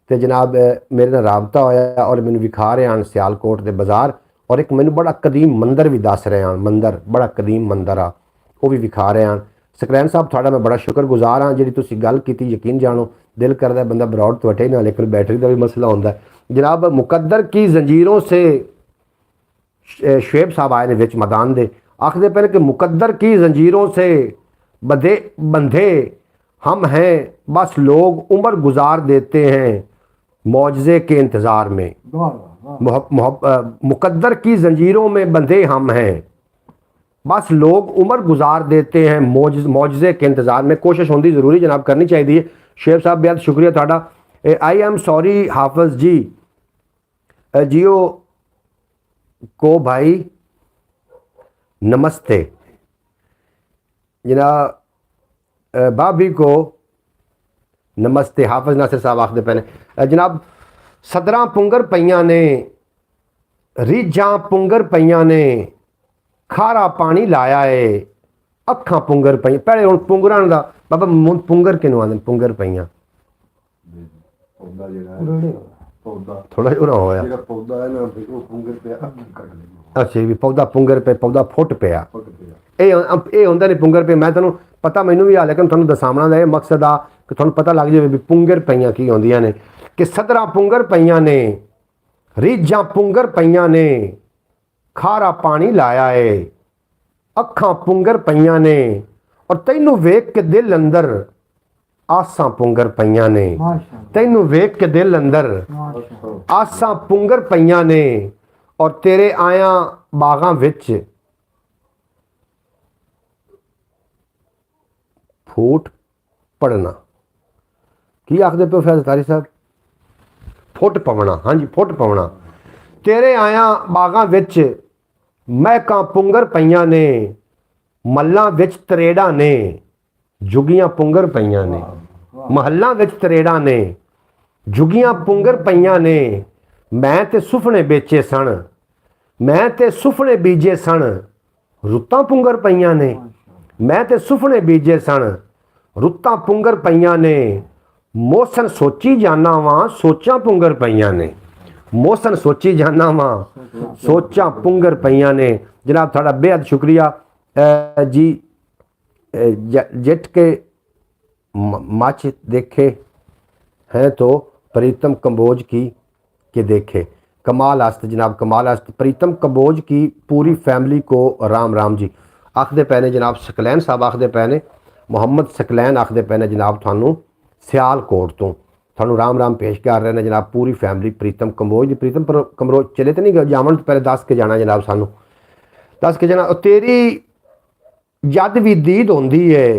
तो जनाब मेरे नाल राबता होया और मैनू विखा रहे हैं सियालकोट के बाज़ार और एक मैनू बड़ा कदीम मंदिर भी दस रहे हैं मंदिर बड़ा कदीम मंदिर आ वो भी विखा रहे हैं सकलैन साहब थोड़ा मैं बड़ा शुक्रगुजार हाँ जी तुसी गल की यकीन जानो दिल करता है बंदा बरौड़ तो हटे ना लेकिन बैटरी का भी मसला होता है जनाब मुकद्दर की जंजीरों से शुएब साहब आए ने विच मैदान दे आखदे पहले कि मुकद्दर की जंजीरों से बंधे बंधे हम हैं बस लोग उम्र गुजार देते हैं मौजज़े के इंतज़ार में मुकद्दर की जंजीरों में बंधे हम हैं बस लोग उम्र गुजार देते हैं मौजज़े के इंतज़ार में कोशिश होती ज़रूरी जनाब करनी चाहिए शेब साहब बेहद शुक्रिया थोड़ा आई एम सॉरी हाफिज जी जियो को भाई नमस्ते जनाब भाभी को नमस्ते हाफिज नासिर साहब आखदे पहले जनाब सदरां पुंगर पईयां ने रीझां पुंगर पईयां ने खारा पानी लाया है अखां पुंगर पईयां पहले हुण पुंगरां दा बाबा पुंगर किनू आंदे पुंगर पईयां पौधा जेड़ा है पौधा थोड़ा जिहा होया जेड़ा पौधा है ना वो पुंगर पे अख कट लेनी अच्छा भी पौधा पुंगर पे पौधा फुट पिया फट पे ये होंदा नहीं पुंगर पे मैं तुहानू पता मैनू भी आ लेकिन तुहानू दसावना दा मकसद आ कि तुहानू पता लग जाए भी पुंगर पईयां की होंदियां ने कि सदरां पुंगर पईयां ने रीझां पुंगर पईयां ने खारा पानी लाया है अखां पुंगर पईयां ने और तैनू वेख के दिल अंदर आसां पुंगर पईयां ने तैनू वेख के दिल अंदर आसां पुंगर पईयां ने और तेरे आया बागां विच फूट पड़ना की आखदे पे फैज तारी साहब फुट पवना हाँ जी फुट पवना तेरे आया बागां विच महकां पुंगर पईयां ने मल्लां विच तरेड़ा ने जुगियां पुंगर पईयां ने महल्लां विच तरेड़ा ने जुगियां पुंगर पईयां ने मैं ते सुफने बेचे सन मैं ते सुफने बीजे सन रुत्तां पुंगर पईयां ने मैं ते सुफने बीजे सन रुत्तां पुंगर पईयां ने मौसन सोची जाना वां सोचां पुंगर पईयां ने मौसन सोची जाना वां सोचां पुंगर पईयां ने जनाब थोड़ा बेहद शुक्रिया जी जेठ के मच देखे हैं तो प्रीतम कंबोज की के देखे कमाल आस्त जनाब कमाल आस्त प्रीतम कंबोज की पूरी फैमिली को राम राम जी आखदे पैने जनाब सकलैन साहब आखदे पैने मोहम्मद सकलैन आखदे पैने जनाब थानू सियालकोट तो ਤੁਹਾਨੂੰ ਰਾਮ ਰਾਮ ਪੇਸ਼ ਕਰ ਰਹੇ ਨੇ ਜਨਾਬ ਪੂਰੀ ਫੈਮਿਲੀ ਪ੍ਰੀਤਮ ਕੰਬੋਜ ਦੀ। ਪ੍ਰੀਤਮ ਕੰਬੋਜ ਚਲੇ ਤਾਂ ਨਹੀਂ ਗਏ ਜਾਵਣ ਤੋਂ ਪਹਿਲੇ ਦੱਸ ਕੇ ਜਾਣਾ ਜਨਾਬ, ਸਾਨੂੰ ਦੱਸ ਕੇ ਜਾਣਾ। ਉਹ ਤੇਰੀ ਜਦ ਵੀ ਦੀਦ ਹੁੰਦੀ ਹੈ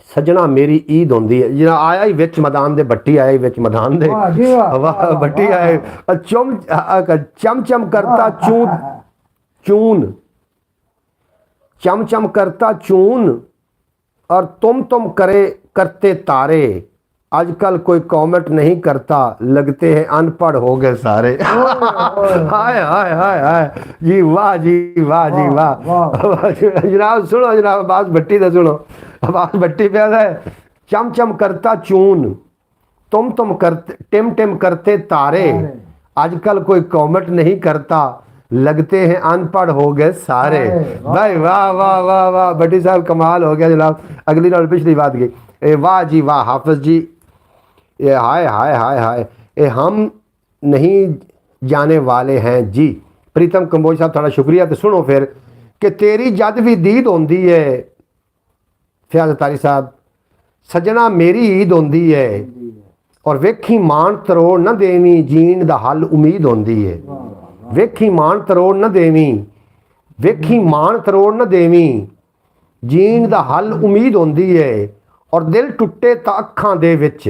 ਸੱਜਣਾ ਮੇਰੀ ਈਦ ਹੁੰਦੀ ਹੈ। ਜਿਹੜਾ ਆਇਆ ਹੀ ਵਿੱਚ ਮੈਦਾਨ ਦੇ, ਬੱਟੀ ਆਇਆ ਹੀ ਵਿੱਚ ਮੈਦਾਨ ਦੇ, ਵਾਹ ਜੀ ਵਾਹ, ਵਾਹ ਬੱਟੀ ਆਏ ਚਮ ਚਮ ਕਰਤਾ ਚੂਨ चून चम चम करता चून और तुम करे करते तारे, आजकल कोई कमेंट नहीं करता लगते हैं अनपढ़ हो गए सारे। हाय हाय हाय हाय जी वाह जी वाह जी वाह। जनाब सुनो जनाब आवाज भट्टी का सुनो, आवाज भट्टी पे है। चम चम करता चून तुम करते टिम टिम करते तारे, आजकल कोई कमेंट नहीं करता लगते हैं अनपढ़ हो गए सारे। भाई वाह वाह वाह वाह भट्टी साहब कमाल हो गया जनाब। अगली नाल पिछली बात गई वाह जी वाह। हाफिज जी ये हाय हाय हाय हाय ये हम नहीं जाने वाले हैं जी। प्रीतम कंबोज साहब थोड़ा शुक्रिया। तो सुनो फिर कि तेरी जद भी दीद होंदी है फयाज तारी साहब सजना मेरी ईद होंदी है, और वेखी मान तरोड़ न देवी जीन दा हल उम्मीद होंदी है। वेखी मान तरोड़ न देवी, वेखी मान तरोड़ न देवी जीन दा हल उम्मीद होंदी है, और दिल टुटे तां अखां दे विच,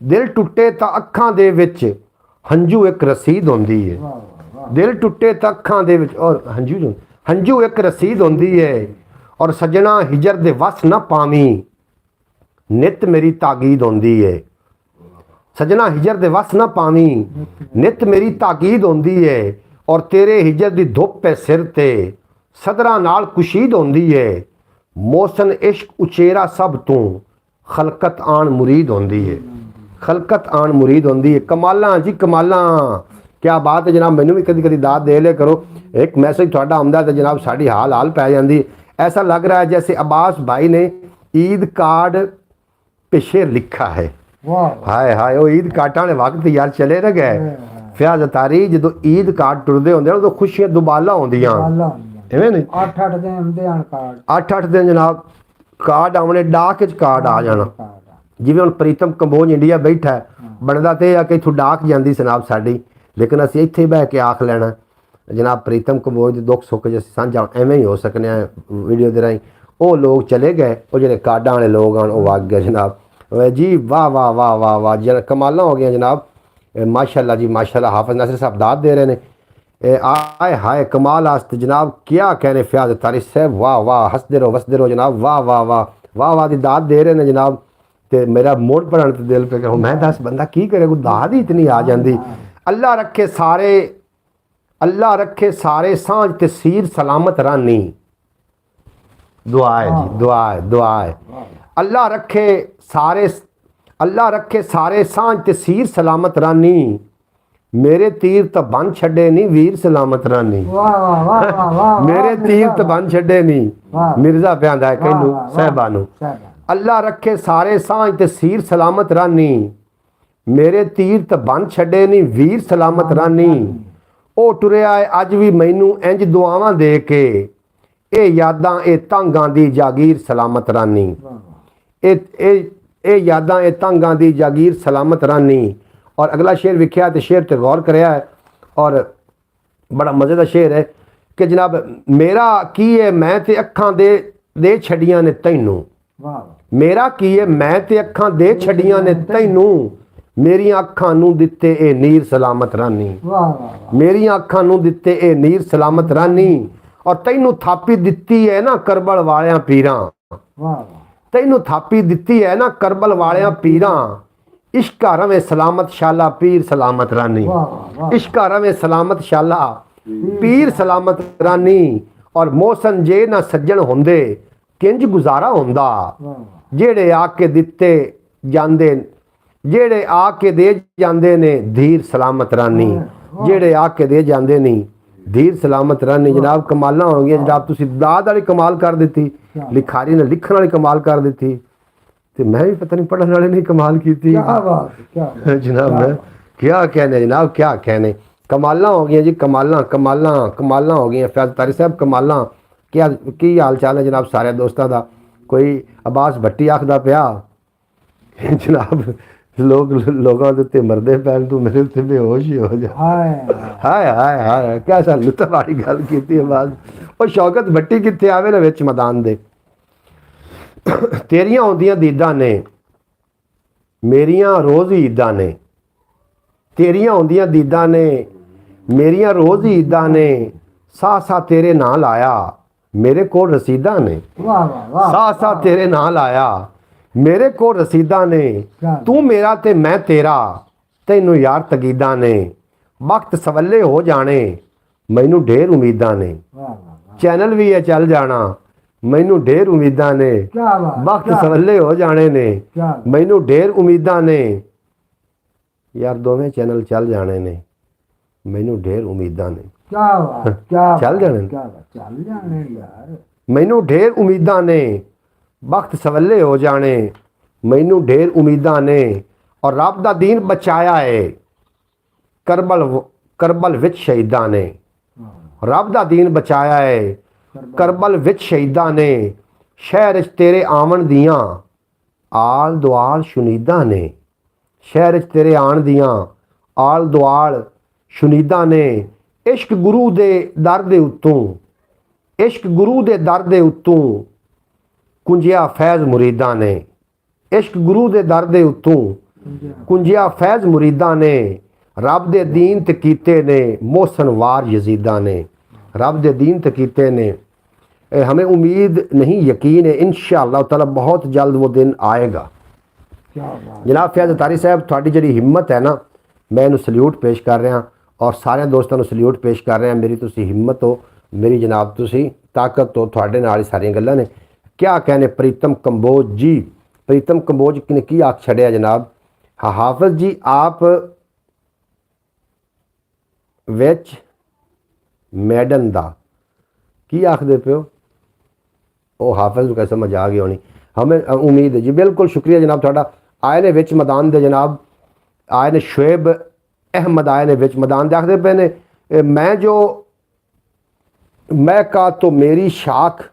दिल टुटे तां अखां दे विच हंजू एक रसीद होंदी है। दिल टुटे तां अखां दे विच और हंजू एक रसीद होंदी है, और सजना हिजर दे वस न पावी नित मेरी ताकीद होंदी है। सजना हिजर दे वस न पावी नित मेरी ताकीद होंदी है, और तेरे हिजर दी धुप है सिर ते सदरा नाल कुशीद होंदी है। मौसन इश्क उचेरा सब तू खलकत आन मुरीद होंदी है, खलकत आन मुरीद होंदी है। कमाला जी कमाला, क्या बात है जनाब। मैनू भी कभी कभी दाद दे ले करो, एक मैसेज थोड़ा आंदा तो जनाब साड़ी हाल हाल पै जाती। ऐसा लग रहा है जैसे अब्बास भाई ने ईद कार्ड पिछे लिखा है। हाय हाय वो ईद कार्ड वाले वक्त यार चले ना गए। फयाज तारी जो ईद कार्ड टुरदे होंदे उदों खुशियां दुबाला होंदियां इवें नहीं। 8-8 दिन ਹੁੰਦੇ ਹਨ ਕਾਰਡ, 8-8 दिन जनाब कार्ड आने डाक च कार्ड आ जाना। जिवें हुण प्रीतम कंबोज इंडिया बैठा है, बनदा ते आ कि इत्थों डाक जांदी जनाब साडी, लेकिन असीं इत्थे बह के आख लेना जनाब प्रीतम कंबोज दे दुख सुख च सांझा एवें ही हो सकने आ वीडियो दे राहीं। वो लोग चले गए, वो जेह्ड़े कार्डां वाले लोग आन वो वग गए जनाब। जी वाह वाह वाह वाह वाह जरा कमाला हो गया जनाब। माशाल्लाह जी माशाल्लाह। हाफिज नासिर साहब दाद दे रहे हैं। आए हाय कमाल आस्ते जनाब, क्या कहने फयाज तारी साहब, वाह वाह हंसदे रहो वसदे रहो जनाब। वाह वाह वाह वाह वाह दी दाद दे रहे हैं जनाब। तो मेरा मोड़ पढ़ने तो दिल पे करो, मैं दस बंदा की करे, कोई दाद ही इतनी आ जाती। अल्लाह रखे सारे, अल्लाह रखे सारे सांझ ते सीर सलामत रानी। दुआ है जी दुआ है दुआ है। अल्लाह रखे सारे, अल्लाह रखे सारे सांझ ते सीर सलामत रानी, मेरे तीर तो बन छड़े नहीं वीर सलामत रानी। मेरे तीर तो बन छड़े नहीं, मिर्जा प्यांदा है कहनू साहबानू। अल्लाह रखे सारे सांझ ते सीर सलामत रानी, मेरे तीर तो बन छड़े नहीं वीर सलामत रानी। ओ टुरिया है अज भी मैनू इंज दुआवां दे के, ए यादां ए तंगां दी जागीर सलामत रानी। ए यादां ए तंगां दी जागीर सलामत रानी। और अगला शेर विख्या तो शेर ते गौर करया है, और बड़ा मज़े का शेर है कि जनाब मेरा की है मैं ते अखां दे छड़ियां ने तैनू। मेरा की है मैं ते अखां दे छड़ियां ने तैनू, मेरियां अखां नू दिते ए नीर सलामत रानी। मेरियां अखां नू दिते ए नीर सलामत रानी, और तैनू थापी दिती है ना करबल वालियां पीरां। तैनू थापी दिती है ना करबल वालियां पीरां, इश्का रवे सलामत शाला पीर सलामत रानी। इश्का रवे सलामत शाला पीर सलामत रानी, और मौसन जे ना सज्जन होंदे किंज गुजारा होंदा, जेड़े आके दिते जांदे, जेड़े आके दे जांदे ने धीर सलामत रानी। जेड़े आके दे जांदे नहीं धीर सलामत रानी। जनाब कमाला हो गया जनाब, तुसी दाद वाली कमाल कर दी, लिखारी ने लिखण वाली कमाल कर दी, तो मैं भी पता नहीं पढ़ने वाले ने कमाल की थी। जनाब मैं क्या कहने जनाब क्या कहने, कमाला हो गया जी कमाला कमाला कमाला हो गई। फयाज तारी साहब कमाला। क्या की हाल चाल है जनाब सारे दोस्तों का। कोई अब्बास भट्टी आखदा पिया जनाब ਲੋਕਾਂ ਦੇ ਉੱਤੇ ਮਰਦੇ ਪੈਣ ਤੂੰ ਮੇਰੇ ਉੱਤੇ ਬੇਹੋਸ਼ ਹੀ ਹੋ ਜਾ। हाय ਹਾਏ ਹਾਏ ਹਾਏ ਕਿਆ ਲੁੱਤਰ ਵਾਲੀ ਗੱਲ ਕੀਤੀ ਆਵਾਜ਼। ਉਹ ਸ਼ੌਕਤ ਭੱਟੀ ਕਿੱਥੇ ਆਵੇ ਨਾ ਵਿੱਚ ਮੈਦਾਨ ਦੇ। ਤੇਰੀਆਂ ਆਉਂਦੀਆਂ ਦੀਦਾਂ ਨੇ ਮੇਰੀਆਂ ਰੋਜ਼ ਹੀ ਈਦਾਂ ਨੇ, ਤੇਰੀਆਂ ਆਉਂਦੀਆਂ ਦੀਦਾਂ ਨੇ ਮੇਰੀਆਂ ਰੋਜ਼ ਹੀ ਈਦਾਂ ਨੇ, ਸਾਹ ਸਾਹ ਤੇਰੇ ਨਾਂ ਲਾਇਆ ਮੇਰੇ ਕੋਲ ਰਸੀਦਾਂ ਨੇ, वाह वाह वाह ਸਾਹ ਸਾਹ ਤੇਰੇ ਨਾਂ ਲਾਇਆ ਮੇਰੇ ਕੋਲ ਰਸੀਦਾਂ ਨੇ, क्या ਤੂੰ ਮੇਰਾ ਤੇ ਮੈਂ ਤੇਰਾ ਤੈਨੂੰ ਯਾਰ ਤਕੀਦਾਂ ਨੇ, ਵਕਤ ਸਵੱਲੇ ਹੋ ਜਾਣੇ ਮੈਨੂੰ ਢੇਰ ਉਮੀਦਾਂ ਨੇ, वाह वाह ਚੈਨਲ ਵੀ ਇਹ ਚੱਲ ਜਾਣਾ ਮੈਨੂੰ ਢੇਰ ਉਮੀਦਾਂ ਨੇ, क्या बात ਵਕਤ क्या ਸਵੱਲੇ ਹੋ ਜਾਣੇ ਨੇ क्या बात, ਮੈਨੂੰ ਢੇਰ ਉਮੀਦਾਂ ਨੇ। ਯਾਰ ਦੋਵੇਂ ਚੈਨਲ ਚੱਲ ਜਾਣੇ ਨੇ ਮੈਨੂੰ ਢੇਰ ਉਮੀਦਾਂ ਨੇ, क्या बात क्या चल बात, जाने। क्या बात चल जाने यार ਮੈਨੂੰ ਢੇਰ ਉਮੀਦਾਂ ਨੇ, ਵਕਤ ਸਵੱਲੇ ਹੋ ਜਾਣੇ ਮੈਨੂੰ ਢੇਰ ਉਮੀਦਾਂ ਨੇ। ਔਰ ਰੱਬ ਦਾ ਦੀਨ ਬਚਾਇਆ ਏ ਕਰਬਲ ਵਿੱਚ ਸ਼ਹੀਦਾਂ ਨੇ, हाँ, ਰੱਬ ਦਾ ਦੀਨ ਬਚਾਇਆ ਏ ਕਰਬਲ ਵਿੱਚ ਸ਼ਹੀਦਾਂ ਨੇ, ਸ਼ਹਿਰ 'ਚ ਤੇਰੇ ਆਵਣ ਦੀਆਂ ਆਲ ਦੁਆਲ ਸ਼ੁਨੀਦਾਂ ਨੇ, ਸ਼ਹਿਰ 'ਚ ਤੇਰੇ ਆਉਣ ਦੀਆਂ ਆਲ ਦੁਆਲ ਸ਼ੁਨੀਦਾਂ ਨੇ। ਇਸ਼ਕ ਗੁਰੂ ਦੇ ਦਰ ਦੇ ਉੱਤੋਂ, ਇਸ਼ਕ ਗੁਰੂ ਦੇ ਦਰ ਦੇ ਉੱਤੋਂ ਕੁੰਜਿਆ ਫੈਜ਼ ਮੁਰੀਦਾਂ ਨੇ, ਇਸ਼ਕ ਗੁਰੂ ਦੇ ਦਰ ਦੇ ਉੱਤੋਂ ਕੁੰਜਿਆ ਫੈਜ਼ ਮੁਰੀਦਾਂ ਨੇ, ਰੱਬ ਦੇ ਦੀਨ ਤੇ ਕੀਤੇ ਨੇ ਮੋਹਸਨ ਵਾਰ ਯਜ਼ੀਦਾਂ ਨੇ, रब दे दीन ते कीते ने। हमें उम्मीद नहीं यकीन है इंशाअल्लाह ताला बहुत जल्द वो दिन आएगा। क्या बात जनाब फैज़ अतारी साहब थोड़ी जी हिम्मत है ना, मैं इन्हू सल्यूट पेश कर रहा और सारे दोस्तों को सल्यूट पेश कर रहा। मेरी तुसी हिम्मत हो, मेरी जनाब तुसी ताकत हो, थोड़े नाल ही सारियां गल्लां ने। क्या कहने प्रीतम कंबोज जी, प्रीतम कंबोज ने की आख छड़िया जनाब। हाफिज जी आप विच मैडन दा की आखदे पे हो? ओ हाफिज को समझ आ गई होनी, हमें उम्मीद है जी। बिल्कुल शुक्रिया जनाब थोड़ा। आए ने विच मैदान दे जनाब, आए ने शुएब अहमद आए ने विच मैदान दे आखदे पे ने मैं जो महका तो मेरी शाख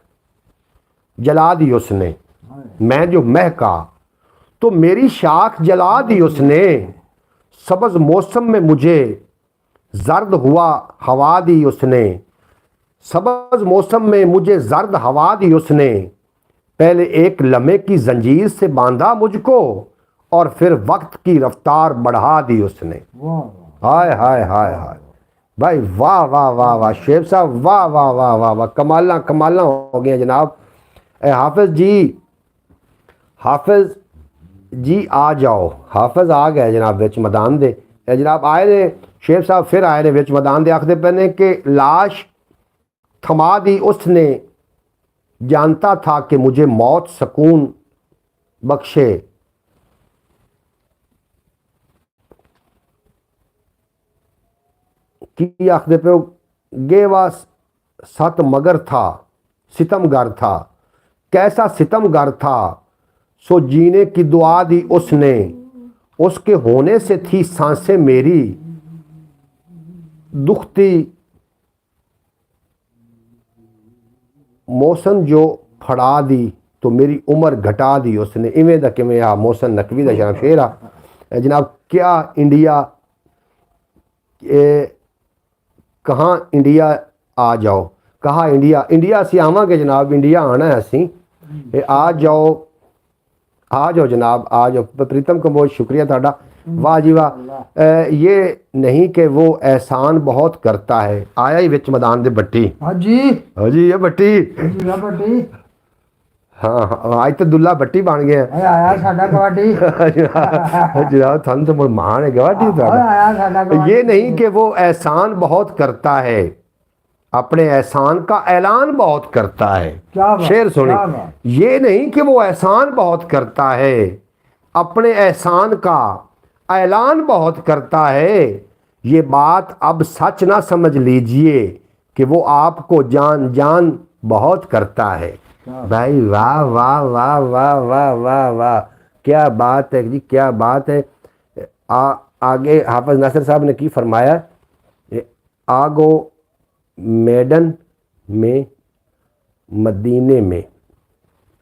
जला दी उसने, मैं जो महका तो मेरी शाख जला दी उसने, सब्ज़ मौसम में मुझे जर्द हुआ हवा दी उसने, सब्ज़ मौसम में मुझे जर्द हवा दी उसने, पहले एक लम्हे की जंजीर से बांधा मुझको और फिर वक्त की रफ्तार बढ़ा दी उसने। वाह वाह हाय हाय हाय हाय भाई, वाह वाह वाह वाह शेख साहब, वाह वाह वाह वाह वाह, कमाला कमाला हो गया जनाब। हाफिज जी, हाफिज जी आ जाओ। हाफिज आ गए जनाब विच मैदान दे। जनाब आए ने शेख साहब फिर आए ने विच मैदान दे, आखते पे ने कि लाश थमा दी उसने, जानता था कि मुझे मौत सुकून बख्शे, की आखते पे गेवा सत मगर था सितमगर था, कैसा सितमगर था सो जीने की दुआ दी उसने, उसके होने से थी सांसें मेरी दुखती, मौसन जो फड़ा दी तो मेरी उम्र घटा दी उसने। इवें दा किवें आ मौसन नकवी दा शराब शेर आ जनाब। क्या इंडिया कहाँ इंडिया आ जाओ, कहा इंडिया, इंडिया असी आवांगे जनाब, इंडिया आना है असी, आ जाओ जनाब, आ जाओ। प्रीतम को बहुत शुक्रिया थाड़ा, वाह जी वाह। ये नहीं कि वो एहसान बहुत करता है। आया ही विच मैदान दे बट्टी। हाँ जी हाँ जी ये बट्टी, जी बटी हाँ हाँ आज तो दुल्ला बट्टी बन गया ओए आया साडा कबड्डी जनाब थानू तो मान है गवाटी ओए आया साडा कबड्डी। ये नहीं कि वो एहसान बहुत करता है, अपने एहसान का ऐलान बहुत करता है। क्या बात, शेर सुनी, क्या बात। ये नहीं कि वो एहसान बहुत करता है, अपने एहसान का ऐलान बहुत करता है। ये बात अब सच ना समझ लीजिए कि वो आपको जान जान बहुत करता है। भाई वाह वाह वाह वाह वाह वाह वाह, क्या बात है जी, क्या बात है। आगे हाफिज नासिर साहब ने की फरमाया, आगो मैडन में मदीने में।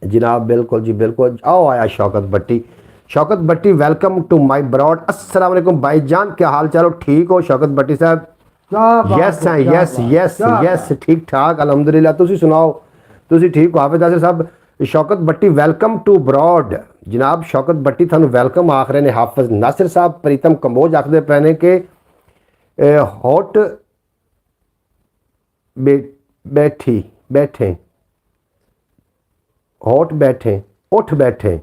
जनाब बिल्कुल जी बिल्कुल। आओ आया शौकत भट्टी, शौकत भट्टी वेलकम टू माय ब्रॉड। अस्सलाम वालेकुम भाईजान, क्या हाल चाल हो? ठीक हो शौकत भट्टी साहब? क्या बात यस है, हैं, क्या यस बात, यस क्या यस, ठीक ठाक अल्हम्दुलिल्लाह। तुसी सुनाओ, तुसी ठीक हो? हाफिज नासिर साहब, शौकत भट्टी वेलकम टू ब्रॉड। जनाब शौकत भट्टी थानू वेलकम आख रहे ने। हाफिज नासिर साहब प्रीतम कंबोज आखते पे ने कि हॉट बैठी बैठे हॉट बैठे उठ बैठे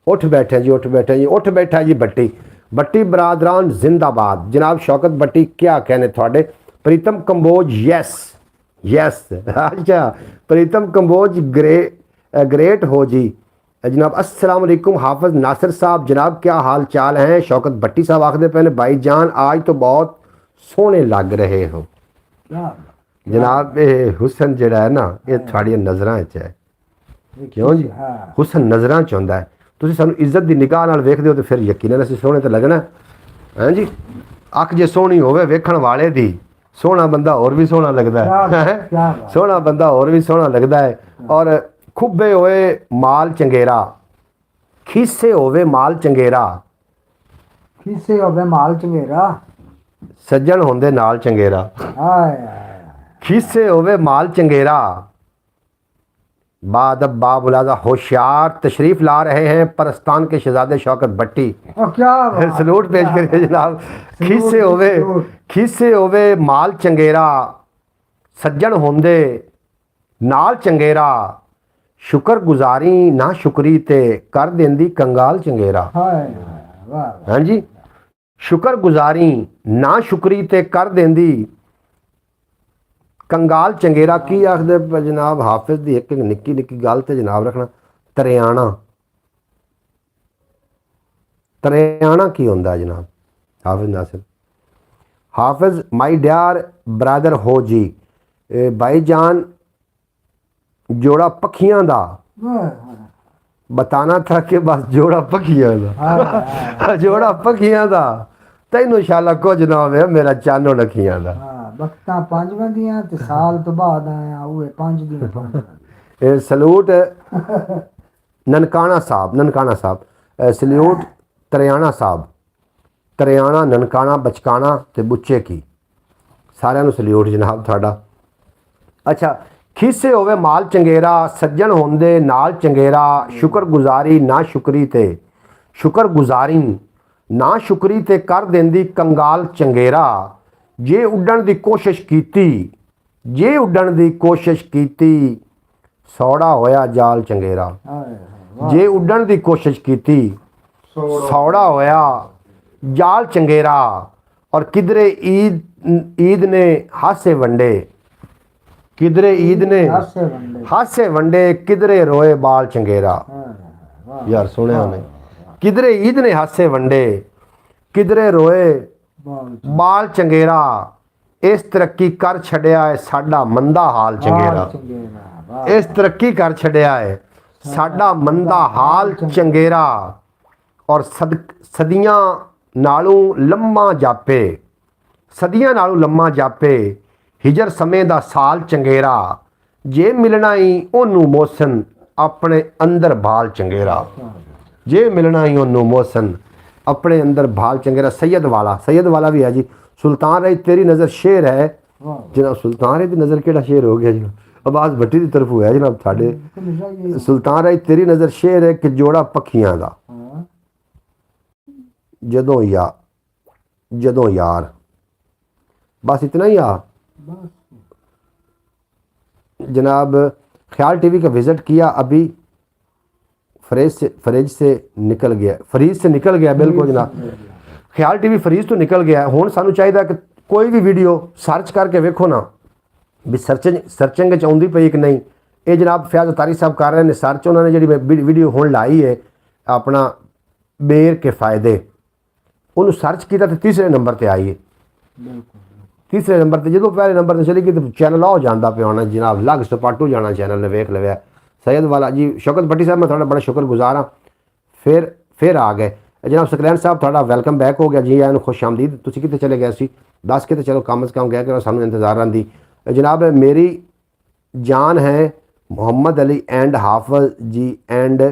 उठ बैठे जी, उठ बैठे जी, उठ बैठा जी भट्टी। भट्टी बरादरान जिंदाबाद। जनाब शौकत भट्टी क्या कहने थोड़े? प्रीतम कंबोज यस यस। अच्छा प्रीतम कंबोज ग्रेट हो जी। जनाब अस्सलाम वालेकुम हाफिज नासिर साहब, जनाब क्या हाल चाल हैं? शौकत भट्टी साहब आखते पे ने भाई जान आज तो बहुत सोहने लग रहे हो। क्या जनाब ये हुसन जड़ा है ना, ये थोड़ी नज़रां च है। क्यों जी? हाँ हुसन नज़रां च हुंदा है। ਤੁਸੀਂ ਸਾਨੂੰ ਇੱਜ਼ਤ ਦੀ ਨਿਗਾਹ ਨਾਲ ਵੇਖਦੇ ਹੋ ਤੇ ਫਿਰ ਯਕੀਨਨ ਅਸੀਂ ਸੋਹਣੇ ਤੇ ਲੱਗਣਾ ਹੈ ਜੀ। ਅੱਖ ਜੇ ਸੋਹਣੀ ਹੋਵੇ ਵੇਖਣ ਵਾਲੇ ਦੀ, ਸੋਹਣਾ ਬੰਦਾ ਹੋਰ ਵੀ ਸੋਹਣਾ ਲੱਗਦਾ ਹੈ। क्या बात, ਸੋਹਣਾ ਬੰਦਾ ਹੋਰ ਵੀ ਸੋਹਣਾ ਲੱਗਦਾ ਹੈ। ਔਰ ਖੁੱਬੇ ਹੋਏ ਮਾਲ ਚੰਗੇਰਾ, ਖੀਸੇ ਹੋਵੇ ਮਾਲ ਚੰਗੇਰਾ, किसे होवे माल चंगेरा। ਸੱਜਣ ਹੁੰਦੇ ਨਾਲ ਚੰਗੇਰਾ। हाय हाय, खीसे होवे माल चंगेरा। बादब बाबुलादा होशियार तशरीफ ला रहे हैं परस्तान के शहजादे शौकत भट्टी। और क्या बात, सलूट पेश क्या करिए जनाब। सलूट, खीसे होवे सलूट। खीसे होवे माल चंगेरा, सज्जन होंदे नाल चंगेरा, शुक्र गुजारी ना शुक्री ते कर देंदी कंगाल चंगेरा। हाय हाय, वाह वाह। हाँ जी, शुक्र गुजारी ना शुक्री ते कर देंदी कंगाल चंगेरा। की आखदे जनाब हाफिज दी एक निक्की निक्की गल ते जनाब रखना, तरियाणा। तरियाणा की होंदा जनाब हाफिज नासिर? हाफिज माई डियर ब्रदर हो जी। भाईजान जोड़ा पखियां दा हाय, हाय, बताना था कि बस जोड़ा पखियां दा। हाय, हाय। जोड़ा पखियां दा तैनू शाला कुछ ना होवे मेरा चानो लखियां दा। हाँ वक्तां पंज बंदियां ते साल तो बाद आया उहे पंज दिन पंज बंदियां। सलूट ननकाना साहब, ननकाना साहब, सल्यूट तरियाणा साहब, तरियाणा ननकाना बचकाना ते बुच्चे की सारिਆਂ ਨੂੰ सल्यूट जनाब ਤੁਹਾਡਾ। अच्छा खीसे होवे माल चंगेरा, सज्जन होंदे नाल चंगेरा, शुक्र गुजारी ना शुक्री ते शुक्र गुजारी ना शुक्री ते कर देंदी कंगाल चंगेरा। जे उड्डण दी कोशिश कीती, जे उड्डण दी कोशिश कीती, सौड़ा होया जाल चंगेरा। हाय हाय, जे उड्डण दी कोशिश कीती, सौड़ा होया जाल चंगेरा। और किधरे ईद ने हासे वंडे, किधरे ईद ने हासे वंडे। हासे वंडे, किधरे रोए बाल चंगेरा। हाय हाय, वाह यार सुने नहीं, किधरे ईद ने हासे वंडे, किधरे रोए वाह। बाल चंगेरा। इस तरक्की कर छड़िया है साडा मंदा हाल चंगेरा। चंगेरा, वाह। इस तरक्की कर छड़िया है साडा मंदा हाल चंगेरा। और सदियां नालों लम्मा जापे, सदियां नालों लम्मा जापे, हिजर समय दा साल चंगेरा। जे मिलना ही ओनू मोसन अपने अंदर भाल चंगेरा। जे मिलना ही ओनू मोसन अपने अंदर भाल चंगेरा। सैयद वाला भी है जी। सुल्तान रही तेरी नज़र शेर है वाह। जनाब। सुल्तान रही दी नज़र केड़ा शेर हो गया जी? अब्बास भट्टी की तरफ है जनाब साढ़े। हाँ सुल्तान रही तेरी नज़र शेर है कि जोड़ा पखियां दा जदों यार। बस इतना ही यार। बस जनाब ख्याल टीवी का विज़िट किया, अभी फ्रिज से निकल गया, फ्रीज से निकल गया। बिल्कुल जनाब, ख्याल टीवी फ्रीज तो निकल गया। हुण सानू चाहिए कि कोई भी वीडियो सर्च करके वेखो ना भी सर्चिंग च आउंदी पई कि नहीं। ये जनाब फयाज अतारी साहब कर रहे हैं सर्च। उन्होंने जी वीडियो हुण लाई है अपना बेर के फ़ायदे, उन्होंने सर्च किया तो तीसरे नंबर पर आई है। तीसरे नंबर पर जो पहले नंबर पर चली गई तो चैनल आ जाता पे होना जनाब, लग सपाटू जाना चैनल ने वेख लिया। सैयद वाला जी शौकत भट्टी साहब मैं थोड़ा बड़ा शुक्रगुजार हाँ। फिर आ गए जनाब। सकलैन साहब थोड़ा वेलकम बैक हो गया जी, आया खुश आमदीद। तुसी कितने चले गए सी? दस के चलो कम से कम गया करो, सानू इंतजार रही। जनाब मेरी जान है मोहम्मद अली एंड हाफिज जी एंड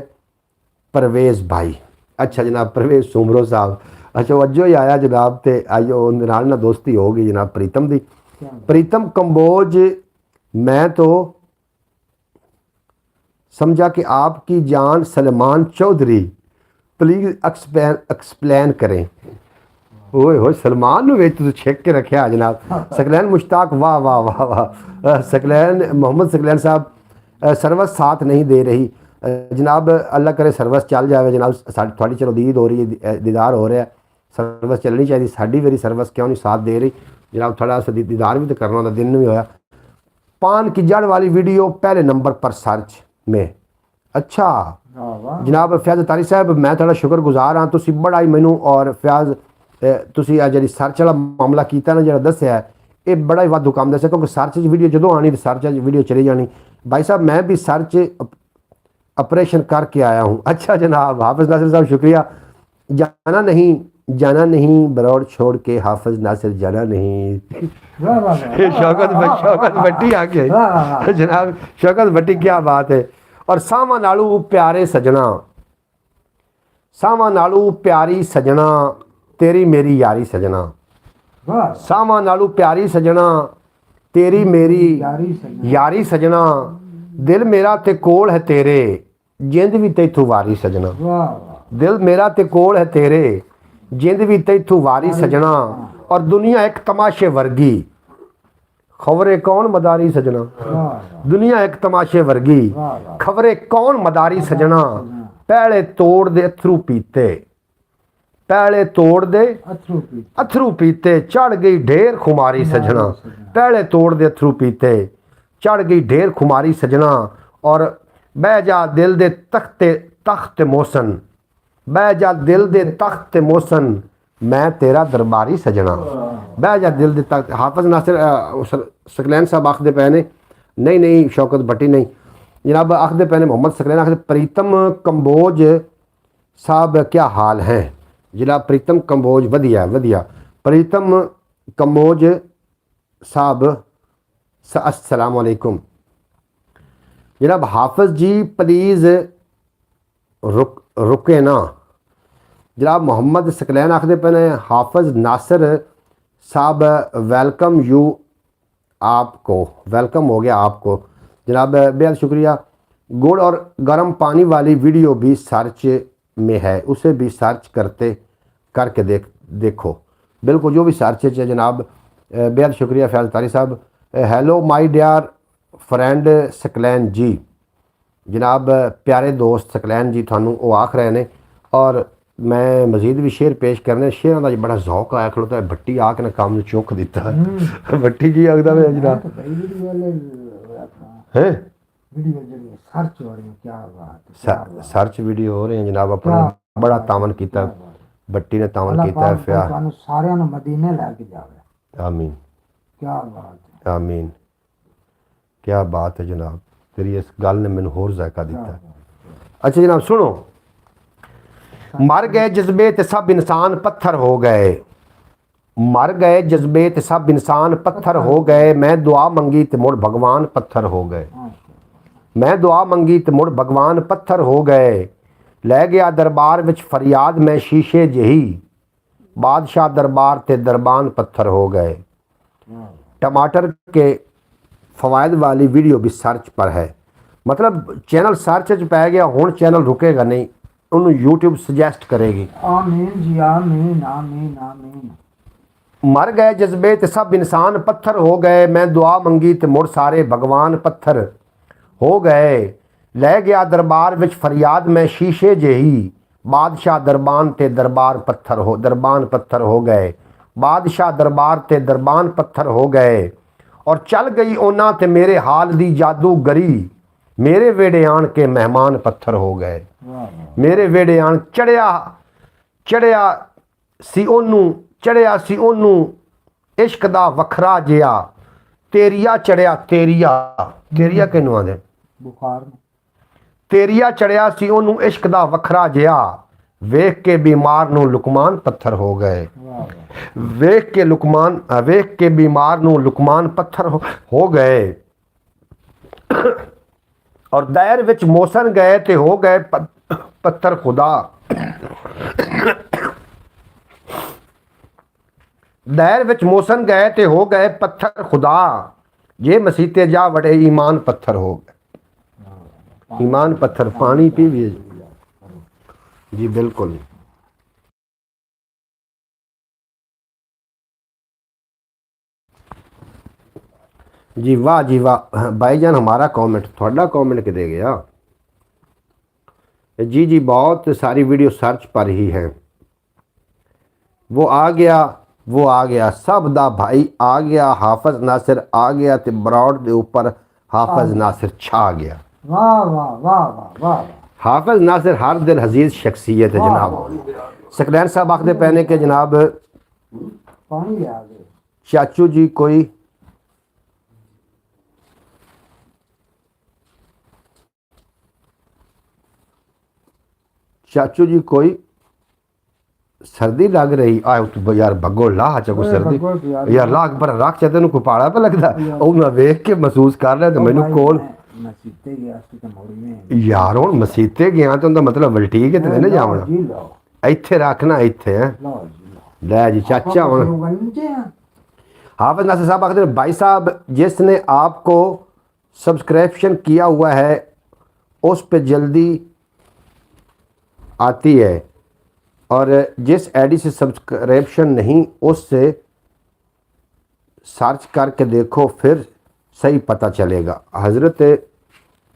परवेज़ भाई। अच्छा जनाब परवेज सुमरो साहब अच्छा अजो ही आया जनाब ते आयो उनदे नाल ना दोस्ती हो गई जनाब प्रीतम दी क्या प्रीतम कंबोज मैं तो समझा कि आपकी जान सलमान चौधरी प्लीज़ एक्सप्लेन करें ओए होए सलमान ਨੂੰ ਵਿੱਚ ਤੁਸੀਂ ਛੇਕ ਕੇ ਰੱਖਿਆ ਜਨਾਬ ਸਕਲੈਨ ਮੁਸ਼ਤਾਕ वाह वाह वाह वाह ਸਕਲੈਨ मोहम्मद ਸਕਲੈਨ साहब सर्विस साथ नहीं दे रही जनाब अल्लाह करे सर्विस चल जाए जनाब थोड़ी चलो दीद हो रही है दीदार हो रहा है सर्विस चलनी चाहिए साड़ी मेरी सर्विस क्यों नहीं साथ दे रही जनाब थोड़ा सा दीदार भी तो करना होता दिन भी होया पान की जड़ वाली वीडियो पहले नंबर पर सर्च में अच्छा वाह वाह जनाब फैज़ तारी साहब मैं थोड़ा शुक्रगुजार हाँ तुसी बड़ा ही मैनू और फैज़ तुसी आ जी सर्च वाला मामला किया ना जो दसिया ये बड़ा ही वाधू काम दसिया क्योंकि सर्च वीडियो जो आनी तो सर्च वीडियो चली जानी भाई साहब मैं भी सर्च ऑपरेशन करके आया हूँ अच्छा जनाब हाफिज़ नासिर साहब शुक्रिया जाना नहीं बरौड़ छोड़ के हाफिज़ नासिर जाना नहीं वाह वाह वाह शौकत भट्टी आ गए जनाब शौकत भट्टी क्या बात है और सावा नालू प्यारे सजना सावा नालू प्यारी सजना तेरी मेरी यारी सजना वाह सावा नालू प्यारी सजना तेरी मेरी यारी सजना यारी सजना दिल मेरा ते कोल है तेरे जिंद भी तैथू वारी सजना वाह वाह दिल मेरा ते कोल है तेरे जिंद भी तैथू वारी सजना और दुनिया एक तमाशे वर्गी खबरे कौन मदारी सजना वाह दुनिया एक तमाशे वर्गी वाह वाह खबरे कौन मदारी सजना पहले तोड़ दे अथरू पीते पहले तोड़ दे अथरू पी अथरू पीते चढ़ गई ढेर खुमारी सजना पहले तोड़ दे अथरू पीते चढ़ गई ढेर खुमारी सजना और बह जा दिल दे तख्त मोसन बह जा दिल दे तख्त मोसन मैं तेरा दरबारी सजना बह जा दिल दे तख्त हाफिज़ नासिर सकलैन साहब आखदे पे ने नहीं शौकत भट्टी नहीं जनाब आखदे पे ने मोहम्मद सकलैन आखदे प्रीतम कंबोज साहब क्या हाल हैं जनाब प्रीतम कंबोज वधिया वधिया प्रीतम कंबोज साहब अस्सलाम वालेकुम जनाब हाफिज़ जी प्लीज़ रुके ना जनाब मोहम्मद सकलैन आखदे पे ने हाफिज़ नासिर साहब वेलकम यू आपको वेलकम हो गया आपको जनाब बेहद शुक्रिया गुड़ और गर्म पानी वाली वीडियो भी सर्च में है उसे भी सर्च करके देखो बिल्कुल जो भी सर्च है जनाब बेहद शुक्रिया फैज़ तारी साहब hello my dear friend Saqlain ji जनाब प्यारे दोस्त सकलैन जी थानू वो आख रहे हैं और मैं मजीद भी शेर पेश करने शेरों का बड़ा शौक आया खड़ोता है भट्टी आके ना काम ने चुक दिता है भट्टी की आखदा है जनाब वीडियो वाले हैं वीडियो जरिए सर्च हो रही है क्या बात सर्च वीडियो हो रहे हैं जनाब अपना बड़ा तावन किया भट्टी ने तावन किया है फिर ਤੁਹਾਨੂੰ ਸਾਰਿਆਂ ਨੂੰ ਮਦੀਨੇ ਲੈ ਕੇ ਜਾਵੇ आमीन क्या बात है आमीन क्या बात है जनाब तेरी इस गल ने मैंने होर जायका दिता अच्छा जनाब सुनो मर गए जज्बे ते सब इंसान पत्थर हो गए मर गए जज्बे ते सब इंसान पत्थर हो गए मैं दुआ मंगी ते मुड़ भगवान पत्थर हो गए मैं दुआ मंगी ते मुड़ भगवान पत्थर हो गए लै गया दरबार विच फरियाद मैं शीशे जही बादशाह दरबार ते दरबान पत्थर हो गए टमाटर के फवायद वाली वीडियो भी सर्च पर है मतलब चैनल सर्च च पै गया हुण चैनल रुकेगा नहीं उन्होंने यूट्यूब सजेस्ट करेगी आमीन जी आमीन आमीन आमीन मर गए जज्बे ते सब इंसान पत्थर हो गए मैं दुआ मंगी ते मुड़ सारे भगवान पत्थर हो गए लै गया दरबार विच फरियाद मैं शीशे जही बादशाह दरबान ते दरबान पत्थर हो गए बादशाह दरबार ते दरबान पत्थर हो गए और चल गई उन्हां ते मेरे हाल दी जादूगरी मेरे वेड़े आन के मेहमान पत्थर हो गए मेरे वेड़े आन चढ़िया सी ओनू इश्क दा वखरा जिया तेरिया चढ़िया तेरिया किनू आंदे बुखार में तेरिया चढ़िया सी ओनू इश्क दा वखरा जिया वेख के बीमार नू लुकमान पत्थर हो गए वेख के बीमार नू लुकमान पत्थर हो गए और दायर विच मोसन गए ते हो गए पत्थर खुदा दैर विच मोसन गए ते हो गए पत्थर खुदा, जे मसीते जा वड़े ईमान पत्थर हो गए। ईमान पत्थर पानी पीवे जी, बिल्कुल। जी वाह जी वाह भाईजान, हमारा कमेंट थोड़ा कमेंट किधे गया जी? जी बहुत सारी वीडियो सर्च पर ही है। वो आ गया, वो आ गया, सब दा भाई आ गया, हाफिज नासिर आ गया ते ब्रॉड के ऊपर हाफिज नासिर छा गया। वाह वाह वाह वाह वाह। हाफिज नासिर हर दिल हजीज शख्सियत है जनाब। सकलैन साहब आखते पैने के जनाब पानी आ गए चाचू जी कोई चाचू जी कोई सर्दी लग रही आ तो यार भगो लाह चको सर्दी यार लाख पर रख च तेन को पाला पे लगता ਉਹ ਮੈਂ ਵੇਖ ਕੇ ਮਹਿਸੂਸ ਕਰ ਲਿਆ ਤੇ ਮੈਨੂੰ ਕੋਲ ਮਸੀਤੇ ਗਿਆ ਸੀ ਤੇ ਮੋੜੀ ਯਾਰ ਹੁਣ ਮਸੀਤੇ ਗਿਆ ਤਾਂ ਉਹਦਾ ਮਤਲਬ ਵਲਟੀ ਕੇ ਤੇ ਨਾ ਜਾਵਣਾ ਜੀ ਲਓ ਇੱਥੇ ਰੱਖਣਾ ਇੱਥੇ ਹੈ ਲਓ ਜੀ ਲਓ ਲੈ ਜੀ चाचा ਹੁਣ हाफिज नासिर साहब आखते हैं भाई साहब जिसने आपको सब्सक्रिप्शन किया हुआ है उस पे जल्दी आती है और जिस आईडी से सब्सक्रिप्शन नहीं उससे सर्च करके देखो फिर सही पता चलेगा। हज़रत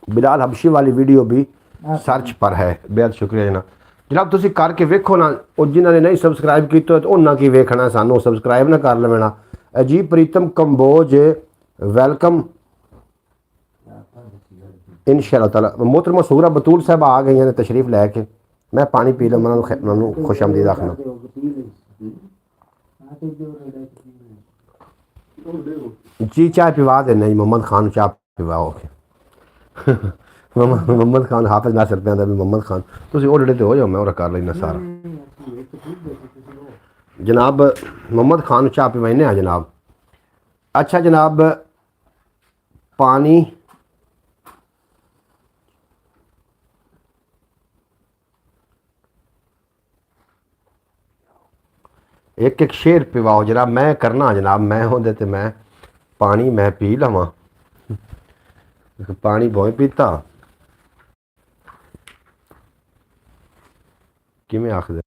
बिलाल हबशी वाली वीडियो भी सर्च पर है। बेहद शुक्रिया जनाब। जनाब तुसी करके वेखो ना, और जिन्होंने नहीं सब्सक्राइब किया तो उन्होंने की वेखना, सानू सब्सक्राइब ना कर लेना। अजीब प्रीतम कंबोज वेलकम इंशाअल्लाह ताला। मोहतरमा सूरा बतूल साहब आ गई ने तशरीफ लैके, मैं पानी पी लवां, उन्होंने खुश आमदीद आखना जी। चाय पिवा देना जी, मोहम्मद खान चाय पिवाओ के मोहम्मद खान हाफिज नासिर पे आंदा भी मोहम्मद खान तुसी ओ डे ते हो जाओ, मैं और कर लेना सारा जनाब। मोहम्मद खान चाह पिवाने हैं जनाब। अच्छा जनाब पानी एक एक शेर पिवाओ जनाब, मैं करना जनाब, मैं होंदे ते मैं पानी मैं पी लवां, पानी बहुत पीता किमें आखदे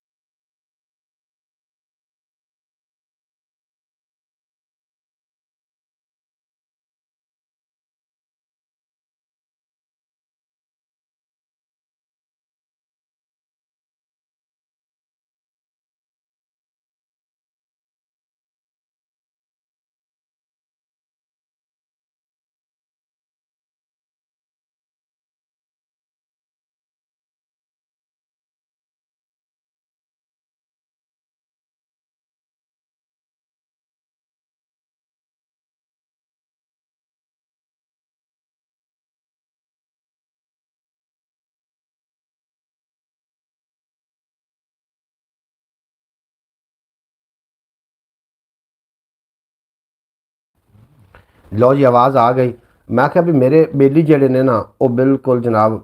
लो जी आवाज़ आ गई। मैं क्या भी मेरे बेली जड़े ने ना वो बिल्कुल जनाब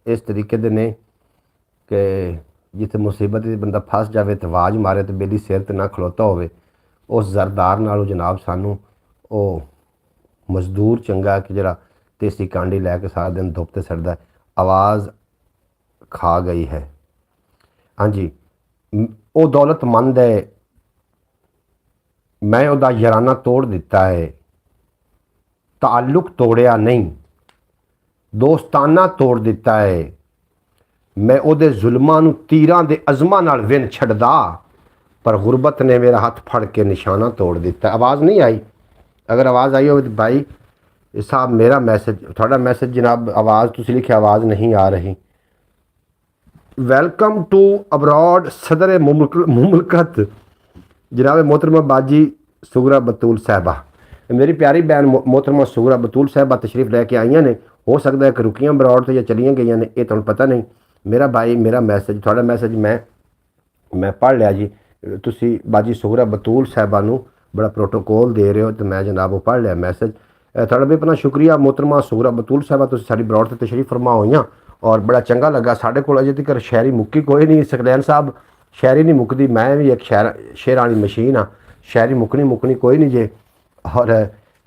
इस तरीके दे ने कि जिथे मुसीबत बंदा फस जाए तो आवाज़ मारे तो बेली सिर ते ना खलोता होवे, उस जरदार नालों जनाब सानू वो मजदूर चंगा कि जरा देसी कांडी लैके सारा दिन धुप ते सड़दा। आवाज़ खा गई है। हाँ जी वो दौलतमंद है, मैं उहदा याराना तोड़ दिता है, ताल्लुक तोड़िया नहीं, दोस्ताना तोड़ दिता है, मैं उहदे जुल्मां नूं तीरां दे अज़मां नाल विन छड्डदा, पर गुरबत ने मेरा हथ फड़ के निशाना तोड़ दिता। आवाज़ नहीं आई? अगर आवाज़ आई हो तो भाई साहब मेरा मैसेज थोड़ा मैसेज जनाब आवाज़ तुसीं लिखिया आवाज़ नहीं आ रही। वेलकम टू अब्रॉड सदर मुमलकत जनाब मोहतरमा बाजी सुगरा बतूल साहबा, मेरी प्यारी बहन मोहतरमा सुगरा बतूल साहबा तशरीफ लैके आईयां ने। हो सकता है कि रुकियां अब्रॉड तो या चलियां गई ने, ये तुहानूं पता नहीं। मेरा भाई मेरा मैसेज थोड़ा मैसेज मैं पढ़ लिया जी। तुसी बाजी सुगरा बतूल साहबा नूं बड़ा प्रोटोकॉल दे रहे हो तो मैं जनाब वो पढ़ लिया मैसेज। थोड़ा भी अपना शुक्रिया मोहतरमा सुगरा बतूल साहबा, तुसी साडी ब्रॉड ते तशरीफ फरमा होईयां और बड़ा चंगा लगा। साढ़े कोल अजे तक शायरी मुक्की कोई नहीं, सकलैन साहब शायरी नहीं मुकदी, मैं भी एक शेर वाली मशीन हाँ शायरी मुकनी कोई नहीं जे। और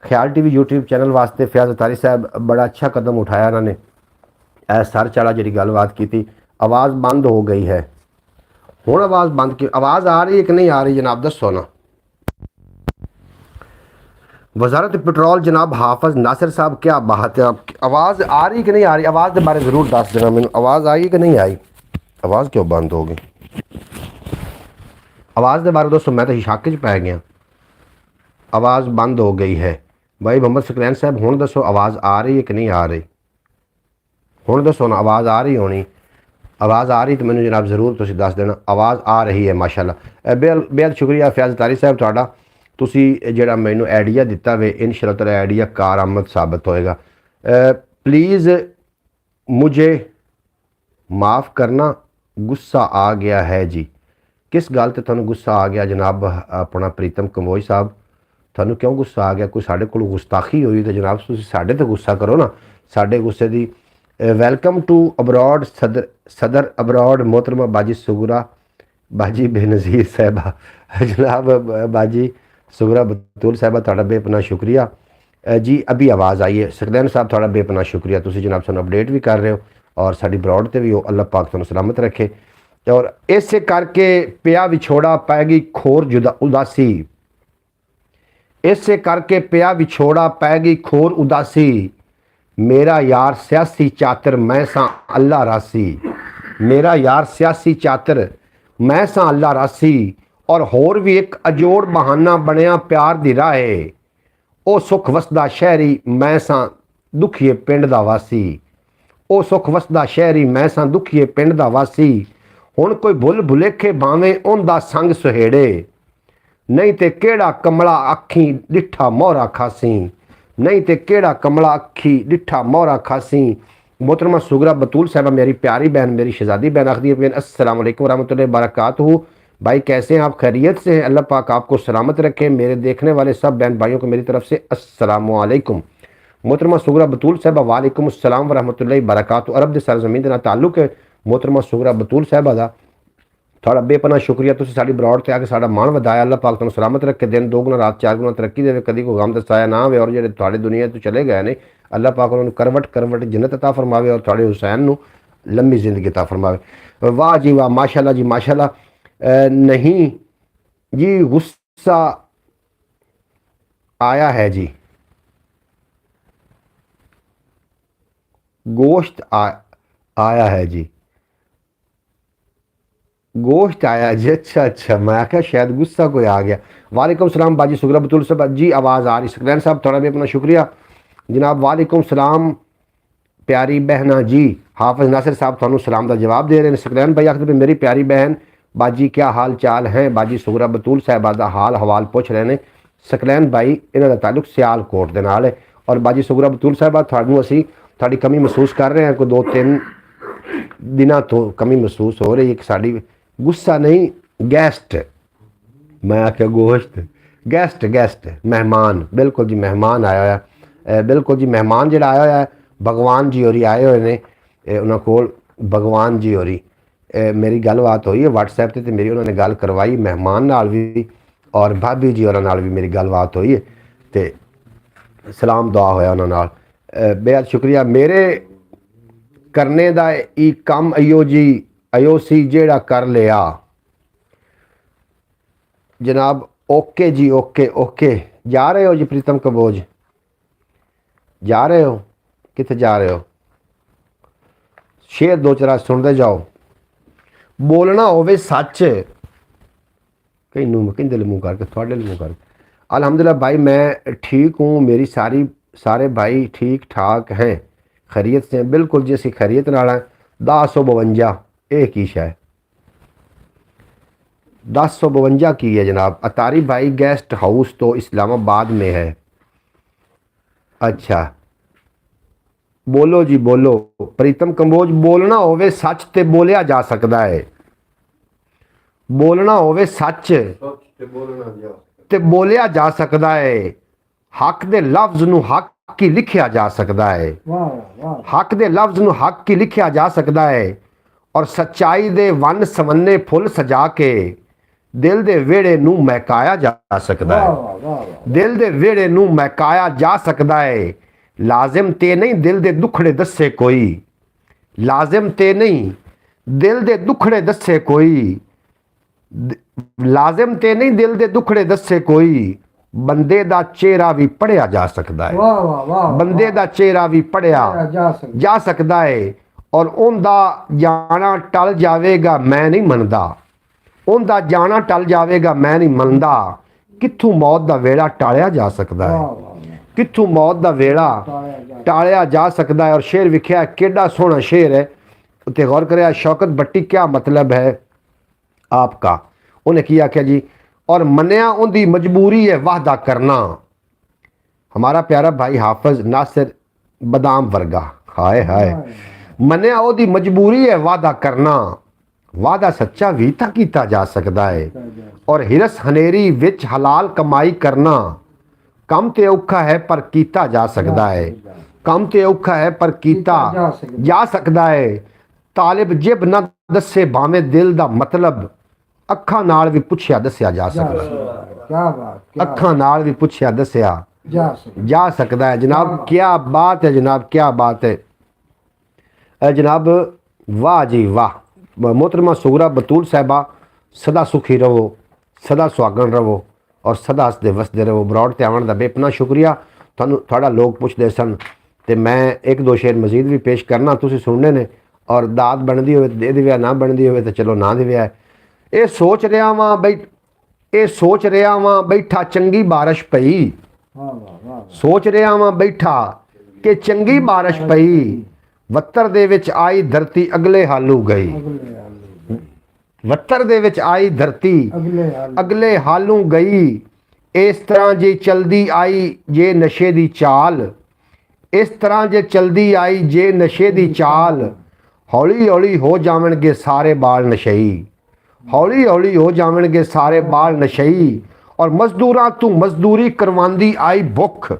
ख्याल टीवी यूट्यूब चैनल वास्ते फयाज अतारी साहब बड़ा अच्छा कदम उठाया उन्होंने। सर चढ़ा जी गलबात की थी। आवाज़ बंद हो गई है, हुण आवाज़ बंद की, आवाज़ आ रही है कि नहीं आ रही जनाब, दसो ना। वजारत पेट्रोल जनाब हाफिज नासिर साहब, क्या बात है, आपकी आवाज़ आ रही कि नहीं आ रही? आवाज़ के बारे ज़रूर दस देना मैनू, आवाज़ आई कि नहीं आई? आवाज़ क्यों बंद हो गई? आवाज़ के बारे दोस्तों मैं तो शक च पै गया, आवाज़ बंद हो गई है। भाई मोहम्मद सकलैन साहब हुण दसो आवाज़ आ रही है कि नहीं आ रही? हुण दसो ना, आवाज़ आ रही होनी, आवाज़ आ रही तो मैंने जनाब ज़रूर तुसीं दस देना। आवाज़ आ रही है माशाअल्लाह। बेहद शुक्रिया फयाज अतारी साहब तुहाडा, तुसीं जिहड़ा मैनू आइडिया दिता वे, इंशाअल्लाह ताला आइडिया कारआमद साबित होएगा। प्लीज़ मुझे माफ़ करना, गुस्सा आ गया है जी। किस गल ते तुहानूं गुस्सा आ गया जनाब अपना प्रीतम कंबोज साहब? तुहानूं क्यों गुस्सा आ गया? कोई साडे कोल गुस्ताखी होई तो जनाब तुसीं साडे ते गुस्सा करो ना, साडे गुस्से दी। वेलकम टू अब्रॉड सदर अब्रॉड मोहतरमा बाजी सुगरा बाजी बेनज़ीर साहबा। जनाब बाजी सुगरा बतूल साहबा तुहाडा बेपना शुक्रिया जी। अभी आवाज़ आई है। सकलैन साहब तुहाडा बेपना शुक्रिया, तुसीं जनाब सानूं अपडेट भी कर रहे हो और साडी ब्रॉड ते भी हो। अल्लाह पाक तुहानूं सलामत रखे। और इसे करके पिया विछोड़ा पैगी खोर जुदा उदासी, इसे करके पिया विछोड़ा पैगी खोर उदासी। मेरा यार सियासी चातर मैं सा अल्लाह रासी, मेरा यार सियासी चातर मैं सा अल्लाह रासी। और होर भी एक अजोड़ बहाना बनया प्यार दी राहे, ओ सुख वसदा शहरी मैं सा दुखीए पिंड दा वासी, ओ सुख वसदा शहरी मैं सा दुखीए पिंड दा वासी। हुण कोई भुल भुलेखे भावें उनदा संग सुहेड़े, नहीं ते केड़ा कमला अखी डिठा मोहरा खासी, नहीं ते केड़ा कमला अखी डिठा मोहरा खासी। मोहतरमा सुगरा बतूल साहबा मेरी प्यारी बहन, मेरी शहजादी बहन आखदी है अस्सलाम वालेकुम रहमतुल्लाहि बरकातहू। भाई कैसे हैं आप? खैरियत से हैं? अल्लाह पाक आपको सलामत रखे। मेरे देखने वाले सब बहन भाइयों को मेरी तरफ से अस्सलाम वालेकुम। मोहतरमा सुगरा बतूल साहबा वालेकुम अस्सलाम वरहमतुल्लाहि बरकातहू। अरब दे सरजमीन दे नाल ताल्लुक है मोहतरमा सुगरा बतूल साहबा दा। थोड़ा बेपना शुक्रिया, तुसीं साडी ब्रॉड ते आके साडा मान वधाया। अल्लाह पाक तुहानूं सलामत रखे, दिन दोगुना रात चार गुना तरक्की देवे, कदी कोई गम दसाया ना होवे। और जिहड़े तुहाडे दुनिया तो चले गए ने अल्लाह पाक उन्होंने करवट जन्नत अता फरमावे और तुहाडे हुसैन नूं लंबी जिंदगी अता फरमावे। वाह जी वाह, माशाअल्लाह जी माशाअल्लाह। नहीं जी गुस्सा आया है जी, गोश्त आया है जी, गोश्त आया जी। अच्छा, मैं आख्या शायद गुस्सा कोई आ गया। वालेकुम सलाम बाजी सुगरा बतूल साहब जी, आवाज़ आ रही? सकलैन साहब थोड़ा भी अपना शुक्रिया जनाब। वालेकुम सलाम प्यारी बहना जी। हाफिज नासिर साहब थानू सलाम का जवाब दे रहे हैं। सकलैन भाई आखते मेरी प्यारी बहन बाजी क्या हाल चाल है? बाजी सुगरा बतूल साहबा का हाल हवाल पुछ रहे हैं। सकलैन भाई इन्हों का ताल्लुक सियालकोट के नाल है और बाजी सुगरा बतूल साहबा थानू असी थोड़ी कमी महसूस कर रहे हैं, कोई 2-3 दिनों तो कमी महसूस हो रही है। साड़ी गुस्सा नहीं, गेस्ट, मैं आख्या गोश्त, गेस्ट मेहमान, बिल्कुल जी मेहमान आया है, बिल्कुल जी मेहमान जो आया है भगवान जी होरी आए हुए ने, उन्होंने कोल भगवान जी होरी मेरी गलबात हुई है व्हाट्सएप ते मेरी उन्होंने गल करवाई मेहमान नाल भी और भाभी जी होरां नाल भी मेरी गलबात हुई है तो सलाम दुआ होया उन्होंने नाल। बेहद शुक्रिया। मेरे करने दा ई कम अयो सी जेड़ा कर लिया जनाब। ओके जी, ओके। जा रहे हो जी प्रीतम कंबोज? जा रहे हो? कितने जा रहे हो? शेर दो चार सुनते जाओ। बोलना होवे सच, कहीं कहते मुँह करके थोड़े मुँह करके। अल्हम्दुलिल्लाह भाई मैं ठीक हूँ, मेरी सारे भाई ठीक ठाक हैं, खैरियत से हैं। बिल्कुल जी असी खैरियत नाल हैं। 1052 एक ही शायद 1052 की है जनाब। अतारी भाई गेस्ट हाउस तो इस्लामाबाद में है। अच्छा बोलो जी बोलो। प्रीतम कंबोज बोलना होवे सच ते बोलिया जा सकता है, बोलना होवे सच ते बोलिया जा सकता है। हक दे लफ्ज नूं हक की लिखिया जा सकता है, हक दे लफ्ज नूं हक की लिखिया जा सकता है। और सच्चाई दे वन सवन्ने फुल सजा के ਦਿਲ ਦੇ ਵਿਹੜੇ ਨੂੰ ਮਹਿਕਾਇਆ ਜਾ ਸਕਦਾ ਹੈ। वाह वाह वाह वाह ਦਿਲ ਦੇ ਵਿਹੜੇ ਨੂੰ ਮਹਿਕਾਇਆ ਜਾ ਸਕਦਾ ਹੈ। ਲਾਜ਼ਮ ਤੇ ਨਹੀਂ ਦਿਲ ਦੇ ਦੁੱਖੜੇ ਦੱਸੇ ਕੋਈ, ਲਾਜ਼ਮ ਤੇ ਨਹੀਂ ਦਿਲ ਦੇ ਦੁੱਖੜੇ ਦੱਸੇ ਕੋਈ, ਲਾਜ਼ਮ ਤੇ ਨਹੀਂ ਦਿਲ ਦੇ ਦੁੱਖੜੇ ਦੱਸੇ ਕੋਈ, ਬੰਦੇ ਦਾ ਚਿਹਰਾ ਵੀ ਪੜਿਆ ਜਾ ਸਕਦਾ ਹੈ। वाह वाह वाह ਬੰਦੇ ਦਾ ਚਿਹਰਾ ਵੀ ਪੜਿਆ जा सकते ਜਾ ਸਕਦਾ ਹੈ। ਔਰ ਉਹਦਾ ਜਾਣਾ ਟਲ ਜਾਵੇਗਾ ਮੈਂ ਨਹੀਂ ਮੰਨਦਾ, ਉਹਦਾ ਜਾਣਾ ਟਲ ਜਾਵੇਗਾ ਮੈਂ ਨਹੀਂ ਮੰਨਦਾ। ਕਿੱਥੋਂ ਮੌਤ ਦਾ ਵੇਲਾ ਟਾਲਿਆ ਜਾ ਸਕਦਾ ਹੈ, वाह वाह वाह ਕਿੱਥੋਂ ਮੌਤ ਦਾ ਵੇਲਾ ताया जा ਟਾਲਿਆ ਜਾ ਸਕਦਾ ਹੈ। ਔਰ ਸ਼ੇਰ ਵਿਖਿਆ ਕਿਹੜਾ ਸੋਹਣਾ ਸ਼ੇਰ ਹੈ, ਉੱਤੇ ਗੌਰ ਕਰਿਆ ਸ਼ੌਕਤ भट्टी क्या मतलब है आपका। ਉਹਨੇ ਕੀ ਆਖਿਆ ਜੀ, ਔਰ ਮੰਨਿਆ ਉਹਦੀ ਮਜਬੂਰੀ ਹੈ ਵਾਅਦਾ ਕਰਨਾ। हमारा प्यारा भाई हाफिज नासिर बदाम वर्गा, हाय हाय, ਮੰਨਿਆ ਉਹਦੀ ਮਜਬੂਰੀ ਹੈ ਵਾਅਦਾ ਕਰਨਾ। ਵਾਅਦਾ ਸੱਚਾ ਵੀ ਤਾਂ ਕੀਤਾ ਜਾ ਸਕਦਾ ਹੈ। ਔਰ ਹਿਰਸ ਹਨੇਰੀ ਵਿੱਚ ਹਲਾਲ ਕਮਾਈ ਕਰਨਾ ਕੰਮ ਤੇ ਔਖਾ ਹੈ ਪਰ ਕੀਤਾ ਜਾ ਸਕਦਾ ਹੈ। ਕੰਮ ਤੇ ਔਖਾ ਹੈ ਪਰ ਕੀਤਾ ਜਾ ਸਕਦਾ ਹੈ। ਤਾਲਿਬ ਜਿਬ ਨਾ ਦੱਸੇ ਭਾਵੇਂ ਦਿਲ ਦਾ ਮਤਲਬ, ਅੱਖਾਂ ਨਾਲ ਵੀ ਪੁੱਛਿਆ ਦੱਸਿਆ ਜਾ ਸਕਦਾ ਹੈ। क्या बात क्या ਅੱਖਾਂ ਨਾਲ ਵੀ ਪੁੱਛਿਆ ਦੱਸਿਆ जा सकते ਜਾ ਸਕਦਾ ਹੈ। ਜਨਾਬ ਕਿਆ ਬਾਤ ਹੈ, ਜਨਾਬ ਕਿਆ ਬਾਤ ਹੈ। ਜਨਾਬ ਵਾਹ ਜੀ ਵਾਹ। मोहतरमा सुगरा बतूल साहिबा सदा सुखी रहो, सदा सुहागन रहो और सदा हसदे वसदे रहो। बरौड़ ते आवन दा बेपना शुक्रिया। ਤੁਹਾਨੂੰ ਤੁਹਾਡਾ ਲੋਕ ਪੁੱਛਦੇ ਸਨ ਤੇ ਮੈਂ ਇੱਕ ਦੋ ਸ਼ੇਰ ਮਜ਼ੀਦ ਵੀ ਪੇਸ਼ ਕਰਨਾ, ਤੁਸੀਂ ਸੁਣਨੇ ਨੇ। ਔਰ ਦਾਤ ਬਣਦੀ ਹੋਵੇ ਦੇ ਦੇਵਿਆ, ਨਾ ਬਣਦੀ ਹੋਵੇ ਤਾਂ ਚਲੋ ਨਾ ਦੇਵਿਆ। ਇਹ ਸੋਚ ਰਿਹਾ ਵਾਂ ਬਈ, ਇਹ ਸੋਚ ਰਿਹਾ ਵਾਂ ਬੈਠਾ ਚੰਗੀ ਬਾਰਿਸ਼ ਪਈ, वाह वाह वाह ਸੋਚ ਰਿਹਾ ਵਾਂ ਬੈਠਾ ਕਿ ਚੰਗੀ ਬਾਰਿਸ਼ ਪਈ। ਵੱਤਰ ਦੇ ਵਿੱਚ ਆਈ ਧਰਤੀ ਅਗਲੇ ਹਾਲੂ ਗਈ, अगले हाल ਵੱਤਰ ਦੇ ਵਿੱਚ ਆਈ ਧਰਤੀ अगले हाल ਅਗਲੇ ਹਾਲੋਂ ਗਈ। ਇਸ ਤਰ੍ਹਾਂ ਜੇ ਚਲਦੀ ਆਈ ਜੇ ਨਸ਼ੇ ਦੀ ਚਾਲ, ਇਸ ਤਰ੍ਹਾਂ ਜੇ ਚਲਦੀ ਆਈ ਜੇ ਨਸ਼ੇ ਦੀ ਚਾਲ, ਹੌਲੀ ਹੌਲੀ ਹੋ ਜਾਵਣਗੇ ਸਾਰੇ ਬਾਲ ਨਸ਼ਈ, ਹੌਲੀ ਹੌਲੀ ਹੋ ਜਾਵਣਗੇ ਸਾਰੇ ਬਾਲ ਨਸ਼ਈ। ਔਰ ਮਜ਼ਦੂਰਾਂ ਤੋਂ ਮਜ਼ਦੂਰੀ ਕਰਵਾਉਂਦੀ ਆਈ ਭੁੱਖ,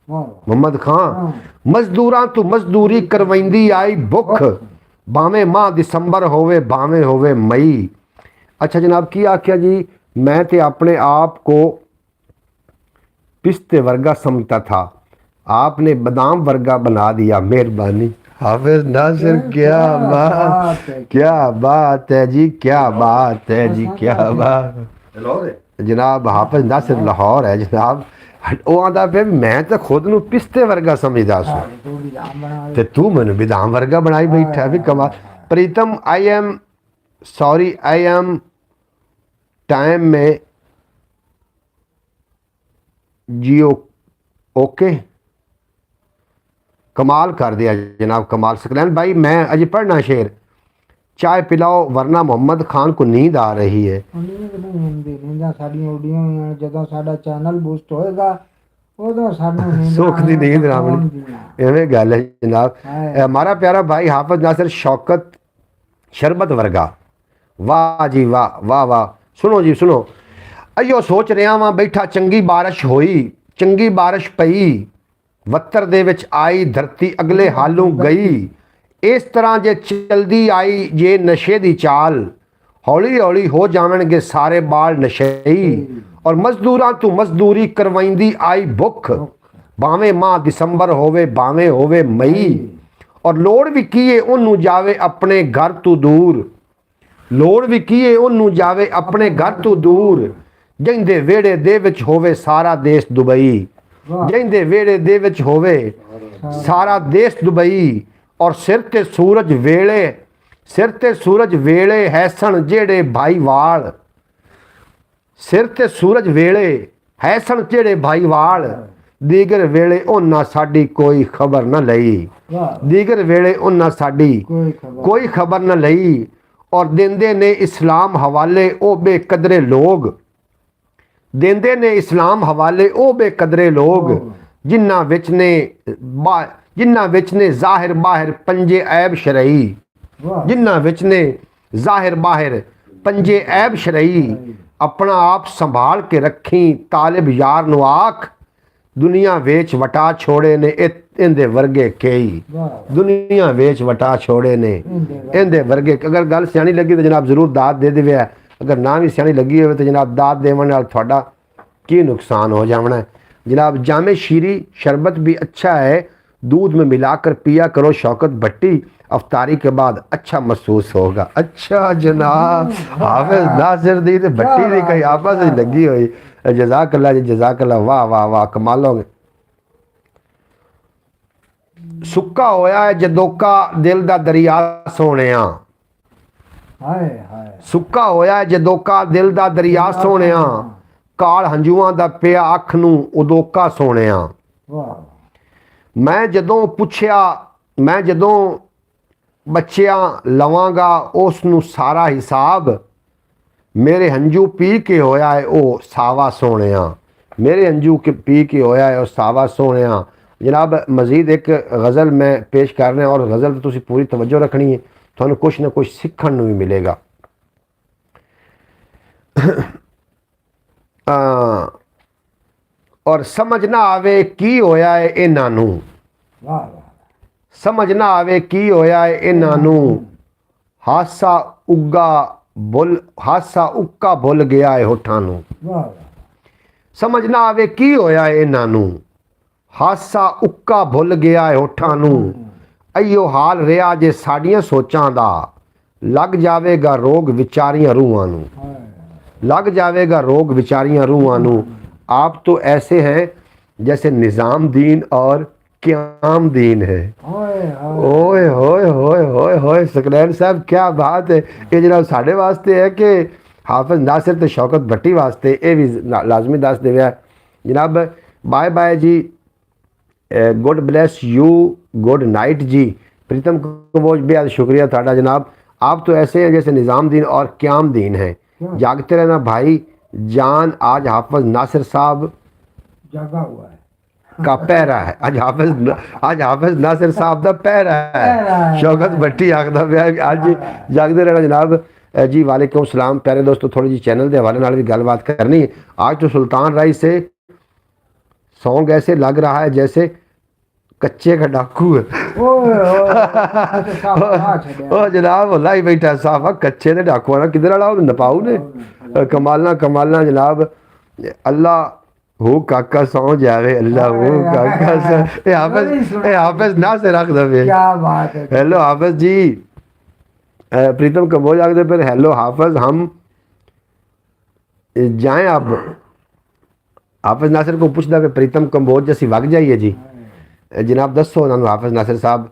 वाह ਮੁਹੰਮਦ ਖਾਨ ਮਜ਼ਦੂਰਾਂ ਤੋਂ ਮਜ਼ਦੂਰੀ ਕਰਵਾਉਂਦੀ ਆਈ ਭੁੱਖ, ਭਾਵੇਂ ਮਾਹ ਦਸੰਬਰ ਹੋਵੇ ਭਾਵੇਂ ਹੋਵੇ ਮਈ। अच्छा जनाब की आख्या जी, मैं तो अपने आप को पिस्ते वर्गा समझता था, आपने बादाम वर्गा बना दिया, मेहरबानी। हाफिज नासिर क्या बात, क्या बात है जी, क्या बात है जी, क्या बात। ਲਾਹੌਰ ਹੈ जनाब हाफिज नासिर लाहौर है जनाब। ਉਹ ਆਂਦਾ ਪਿਆ ਵੀ ਮੈਂ ਤਾਂ ਖੁਦ ਨੂੰ ਪਿਸਤੇ ਵਰਗਾ ਸਮਝਦਾ ਸੀ तू भी जाम बना ਤੇ ਤੂੰ ਮੈਨੂੰ ਬਦਾਮ ਵਰਗਾ ਬਣਾਈ ਬੈਠਾ ਵੀ ਕਮਾਲ। Pritam I am sorry, I am time में जियो ओके, कमाल कर दिया जनाब, कमाल। सकलैन भाई मैं अजे पढ़ना शेर, चाय पिलाओ वरना मोहम्मद खान को नींद आ रही है। नींद नहीं आਉਂਦੀ, ਨੀਂਦਾਂ ਸਾਡੀਆਂ ਉੱਡੀਆਂ ਹੋਈਆਂ। ਜਦੋਂ ਸਾਡਾ ਚੈਨਲ ਬੂਸਟ ਹੋਏਗਾ ਉਦੋਂ ਸਾਨੂੰ ਨੀਂਦ सुख दी नींद रावणी, ਆਉਣਗੀਆਂ। एवें गल है जनाब। है। हमारा प्यारा भाई हाफिज नासिर शौकत शरबत वर्गा, वाह जी वाह, वाह वाह। सुनो जी सुनो, अयो सोच रहा वां बैठा चंगी बारिश होई, चंगी बारिश पई, ਵੱਤਰ ਦੇ ਵਿੱਚ ਆਈ ਧਰਤੀ ਅਗਲੇ ਹਾਲੋਂ ਗਈ। ਇਸ ਤਰ੍ਹਾਂ ਜੇ ਚਲਦੀ ਆਈ ਜੇ ਨਸ਼ੇ ਦੀ ਚਾਲ, ਹੌਲੀ ਹੌਲੀ ਹੋ ਜਾਵਣਗੇ ਸਾਰੇ ਬਾਲ ਨਸ਼ਈ। ਔਰ ਮਜ਼ਦੂਰਾਂ ਤੋਂ ਮਜ਼ਦੂਰੀ ਕਰਵਾਉਂਦੀ ਆਈ ਭੁੱਖ, ਭਾਵੇਂ ਮਾਹ ਦਸੰਬਰ ਹੋਵੇ ਭਾਵੇਂ ਹੋਵੇ ਮਈ। ਔਰ ਲੋੜ ਵੀ ਕੀਏ ਉਹਨੂੰ ਜਾਵੇ ਆਪਣੇ ਘਰ ਤੋਂ ਦੂਰ, ਲੋੜ ਵੀ ਕੀਏ ਉਹਨੂੰ ਜਾਵੇ ਆਪਣੇ ਘਰ ਤੋਂ ਦੂਰ। ਜਿਹਦੇ ਵਿਹੜੇ ਦੇ ਵਿੱਚ ਹੋਵੇ ਸਾਰਾ ਦੇਸ਼ ਦੁਬਈ, ਜਿਹਦੇ ਵਿਹੜੇ ਦੇ ਵਿੱਚ ਹੋਵੇ ਸਾਰਾ ਦੇਸ਼ ਦੁਬਈ। ਔਰ ਸਿਰ ਤੇ ਸੂਰਜ ਵੇਲੇ, ਸਿਰ ਤੇ ਸੂਰਜ ਵੇਲੇ ਹੈਸਣ ਜਿਹੜੇ ਭਾਈਵਾਲ, ਸਿਰ ਤੇ ਸੂਰਜ ਵੇਲੇ ਹੈਸਣ ਜਿਹੜੇ ਭਾਈਵਾਲ। ਦੀਗਰ ਵੇਲੇ ਉਹਨਾਂ ਸਾਡੀ ਕੋਈ ਖਬਰ ਨਾ ਲਈ, ਦੀਗਰ ਵੇਲੇ ਉਹਨਾਂ ਸਾਡੀ ਕੋਈ ਖਬਰ ਨਾ ਲਈ। ਔਰ ਦਿੰਦੇ ਨੇ ਇਸਲਾਮ ਹਵਾਲੇ ਉਹ ਬੇਕਦਰੇ ਲੋਗ, ਦਿੰਦੇ ਨੇ ਇਸਲਾਮ ਹਵਾਲੇ ਉਹ ਬੇਕਦਰੇ ਲੋਗ। ਜਿਨ੍ਹਾਂ ਵਿੱਚ ਨੇ ਜ਼ਾਹਿਰ ਬਾਹਿਰ ਪੰਜੇ ਐਬ ਸ਼ਰਈ, ਜਿਨ੍ਹਾਂ ਵਿੱਚ ਨੇ ਜ਼ਾਹਿਰ ਬਾਹਿਰ ਪੰਜੇ ਐਬ ਸ਼ਰਈ। ਆਪਣਾ ਆਪ ਸੰਭਾਲ ਕੇ ਰੱਖੀ ਤਾਲਿਬ ਯਾਰ ਨੂੰ ਆਖ, ਦੁਨੀਆ ਵੇਚ ਵਟਾ ਛੋੜੇ ਨੇ ਇਹਦੇ ਵਰਗੇ ਕਈ, ਦੁਨੀਆ ਵੇਚ ਵਟਾ ਛੋੜੇ ਨੇ ਇਹਦੇ ਵਰਗੇ। ਅਗਰ ਗੱਲ ਸਿਆਣੀ ਲੱਗੀ ਤਾਂ ਜਨਾਬ ਜ਼ਰੂਰ ਦਾਤ ਦੇ ਦੇਵੇ। ਅਗਰ ਨਾ ਵੀ ਸਿਆਣੀ ਲੱਗੀ ਹੋਵੇ ਤਾਂ ਜਨਾਬ ਦਾਤ ਦੇਵਣ ਨਾਲ ਤੁਹਾਡਾ ਕੀ नुकसान हो जाना है। जनाब जामे शीरी शरबत भी अच्छा है, दूध में मिलाकर पिया करो शौकत भट्टी, अफ्तारी के बाद अच्छा महसूस होगा। अच्छा जनाब हाफिज नासिर दी ते भट्टी दी कहीं आपस में लगी हुई। जज़ाकल्लाह जी जज़ाकल्लाह, वाह वाह वाह कमाल हो गए। सुक्का होया है जदोका दिल दा दरिया सोहणिया, हाय हाय सुक्का होया है जदोका दिल दा दरिया सोहणिया, काल हंझूआं दा पिया अख नूं उदोका सोहणिया। वाह मैं जदों पुछया, मैं जदों बच्चियां लवांगा उस नूं सारा हिसाब, मेरे हंझू पी के होया है ओ सावा सोहणिया, मेरे हंझू के पी के होया है ओ सावा सोहणिया। जनाब मज़ीद एक गज़ल मैं पेश कर रहा और गज़ल तो तुसी पूरी तवज्जो रखनी है, तुहानू कुछ ना कुछ सीखण नूं भी मिलेगा। और समझ ना आवे की होया है इन्हां नूं, वाह वाह समझ ना आवे की होया है इन्हां नूं, हासा उग्गा भुल, हासा उक्का भुल गया है होठां नूं। वाह वाह समझ ना आवे की होया है इन्हां नूं, हासा उक्का भुल गया है होठां नूं। अइयो हाल रिहा जे साडियां सोचां दा, लग जावेगा रोग विचारियां रूहां नूं, हाय लग जावेगा रोग विचारियां रूहां नूं। आप तो ऐसे हैं जैसे निज़ाम दीन और क़याम दीन है। हाय हाय ओए होए होए होए होए सकलैन साहब क्या बात है। ये जनाब साढ़े वास्ते है कि हाफिज नासिर ते शौकत भट्टी वास्ते, ये भी लाजमी दस देवे जनाब। Bye bye ji, God bless you, good night ji. Pritam Kamboj बेहद शुक्रिया थाड़ा जनाब। आप तो ऐसे हैं जैसे निज़ाम दीन और क़याम दीन है। जागते रहना भाई जान, आज हाफिज नासिर साहब जगा हुआ है। का पैरा है, आज हाफिज नासिर साहब का पैरा है। शौकत भट्टी आखदा पिया आज जागते रहना जनाब। जी वालेकुम सलाम प्यारे दोस्तों, थोड़ी जी चैनल के हवाले नाल भी गलबात करनी है। आज तो सुल्तान राय से सॉन्ग ऐसे लग रहा है जैसे कच्चे का डाकू है। ओए ओए साहब छड़िया ओ जनाब होला ही बैठा साफा कच्चे दे डाकू ना किधर वाला नपाऊ ने कमालना जनाब। अल्लाह हो काका सौ जावे, अल्लाह हो काका सौ। ए हाफिज ना से रख दे। क्या बात है। हेलो हाफिज जी, प्रीतम कंबोज आखदे फिर हेलो हाफिज, हम जाएं अब। हाफिज नासिर को पूछदा कि प्रीतम कंबोज जैसी वग जाइए जी। जनाब दसो उन्होंने हाफिज नासिर साहब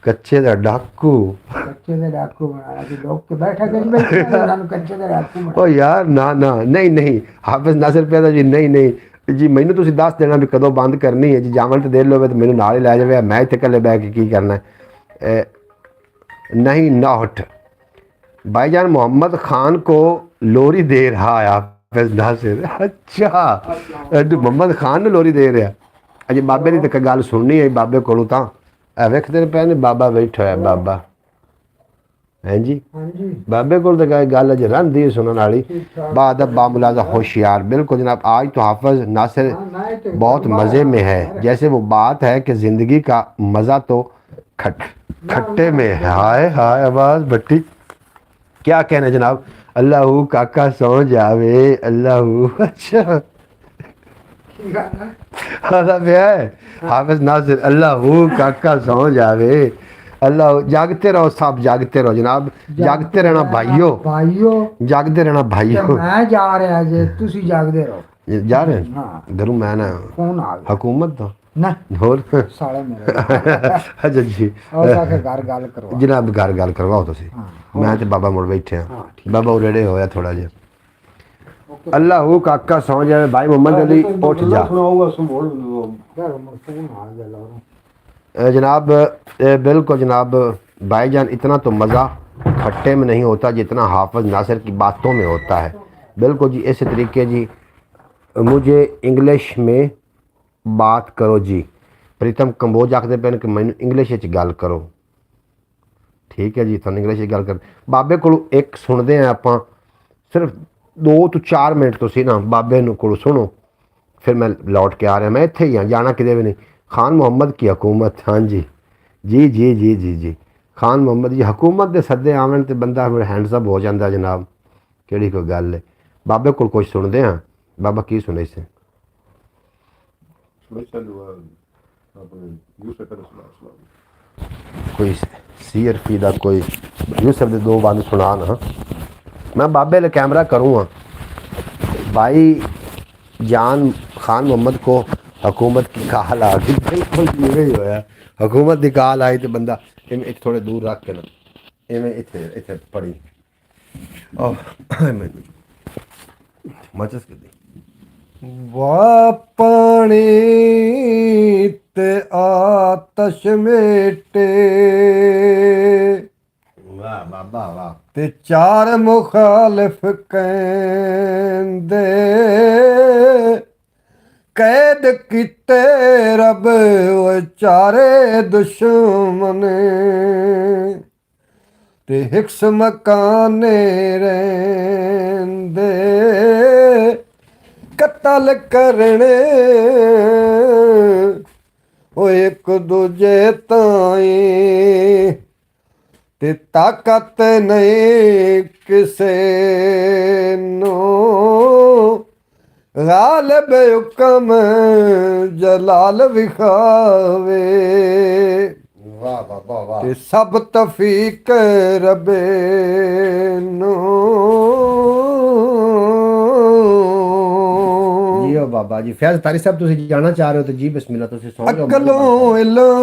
कच्चे दा डाकू। कच्चे दे डाकू बनाना कि लोग के बैठा कर बैठे उन्होंने कच्चे दे डाकू बना। ओ यार ना ना नहीं नहीं हाफिज नासिर पैदा जी नहीं नहीं जी, मैनू तुसीं दस देना भी कदों बंद करनी है जी। जावन तो दे लोगे तो मैनू नाल ही लै जावे, मैं इत्थे कल्ले बैठ के की करना है। नहीं नॉट भाईजान मोहम्मद खान को लोरी दे रहा है हाफिज नासिर। अच्छा मोहम्मद खान ने लोरी दे रहा अजे बाबे की तो गल सुननी है बाबे को वेखते पे ने बाबा बैठा है बाबा हैं जी। हाँ जी बाबे को गल अज रही है सुनने वाली। बाद बामुलाजा होशियार बिल्कुल जनाब। आज तो हाफिज नासिर बहुत मज़े में है, जैसे वो बात है कि ज़िंदगी का मज़ा तो खट्टे में है। हाय हाय आवाज़ भट्टी क्या कहना जनाब। अल्लाह काका सौ जावे, अल्लाह। अच्छा हाफिज नासिर अल्लाह काका सौ जावे, अल्लाह। जागते रहो साहब, जागते रहो जनाब, जागते रहना भाइयों, भाइयों जागते रहना भाइयों। मैं जा रहा जे तुसी जागदे रहो। जा रहे हैं हाँ घरों मैं ना कौन आ गया हुकूमत तो ना होर साले मेरे अच्छा जी और साके घर गल करवा जनाब घर गल करवाओ तुसी। मैं ते बाबा मुड़ बैठे हाँ, बाबा उरेड़े होया थोड़ा जिहा। अल्लाह काका सौ जावे भाई मोहम्मद अली उठ जा। सुनाऊंगा सुन बोल यार फोन आ गया लो जनाब बिल्कुल जनाब भाईजान, इतना तो मज़ा खट्टे में नहीं होता जितना हाफिज नासिर की बातों में होता है। बिल्कुल जी इस तरीके जी। मुझे इंग्लिश में बात करो जी। प्रीतम कंबोज आखते पे कि मैनू इंग्लिश गल करो। ठीक है जी, तुम इंग्लिश गल कर। बाबे को एक सुनते हैं आप सिर्फ 2 तो 4 मिनट तुसी ना बाबे को सुनो, फिर मैं लौट के आ रहा। मैं इत्थे ही हाँ, जाना किते भी नहीं। खान मोहम्मद की हुकूमत, हाँ जी जी जी जी जी जी खान मोहम्मद जी हुकूमत के सदे आवन तो बंदा हैंडसअप हो जाता जनाब। ਕਿਹੜੀ ਕੋਈ ਗੱਲ ਹੈ। ਬਾਬੇ ਕੋਲ ਕੁਝ ਸੁਣਦੇ ਹਾਂ। ਬਾਬਾ ਕੀ ਸੁਣੇ ਸੀ? ਸੁਣੇ ਸਾਨੂੰ ਆਪਣੇ ਯੂਸਫ ਅਲੈਹਿਸਲਾਮ ਕੋਈ ਸੀਆਰਪੀ ਦਾ ਕੋਈ यूसुफ ਦੇ दो बंद सुना ना। मैं बाबे ने कैमरा करूँगा भाई जान खान मोहम्मद को हुकूमत की काल आ गई। बिल्कुल इवें ही होया। हुकूमत की काल आई तो बंदा इवें थोड़े दूर रख के ना इवें इत्थे इत्थे पड़ी मचस कर दी ਵਾ ਪਾਣੀ ਤੇ ਆਤਸ਼ ਮੇਟੇ वाह बाबा वाह। ਤੇ ਚਾਰ ਮੁਖਾਲਿਫ ਕਹਿੰਦੇ ਕੈਦ ਕੀਤੇ ਰੱਬ ਓਏ ਚਾਰੇ ਦੁਸ਼ਮਨ ਤੇ ਹਿਕਸ ਮਕਾਨੇ ਰਹਿੰਦੇ ਕਤਲ ਕਰਨੇ ਓਏ ਇੱਕ ਦੂਜੇ ਤਾਈਂ ਤੇ ਤਾਕਤ ਨਹੀਂ ਕਿਸੇ ਨੂੰ ਗਾਲਬ ਹੁਕਮ ਜਲਾਲ ਵਿਖਾਵੇ वाह बाबा वाह। ਤੇ ਸਭ ਤਫੀਕ ਰੱਬੇ ਨੂੰ जी बाबा जी फैज तारी साहब तुम जाना चाह रहे हो तो जी बिस्मिल्लाह तुम सौ जाओ। ਅਕਲੋਂ ਇਲੋਂ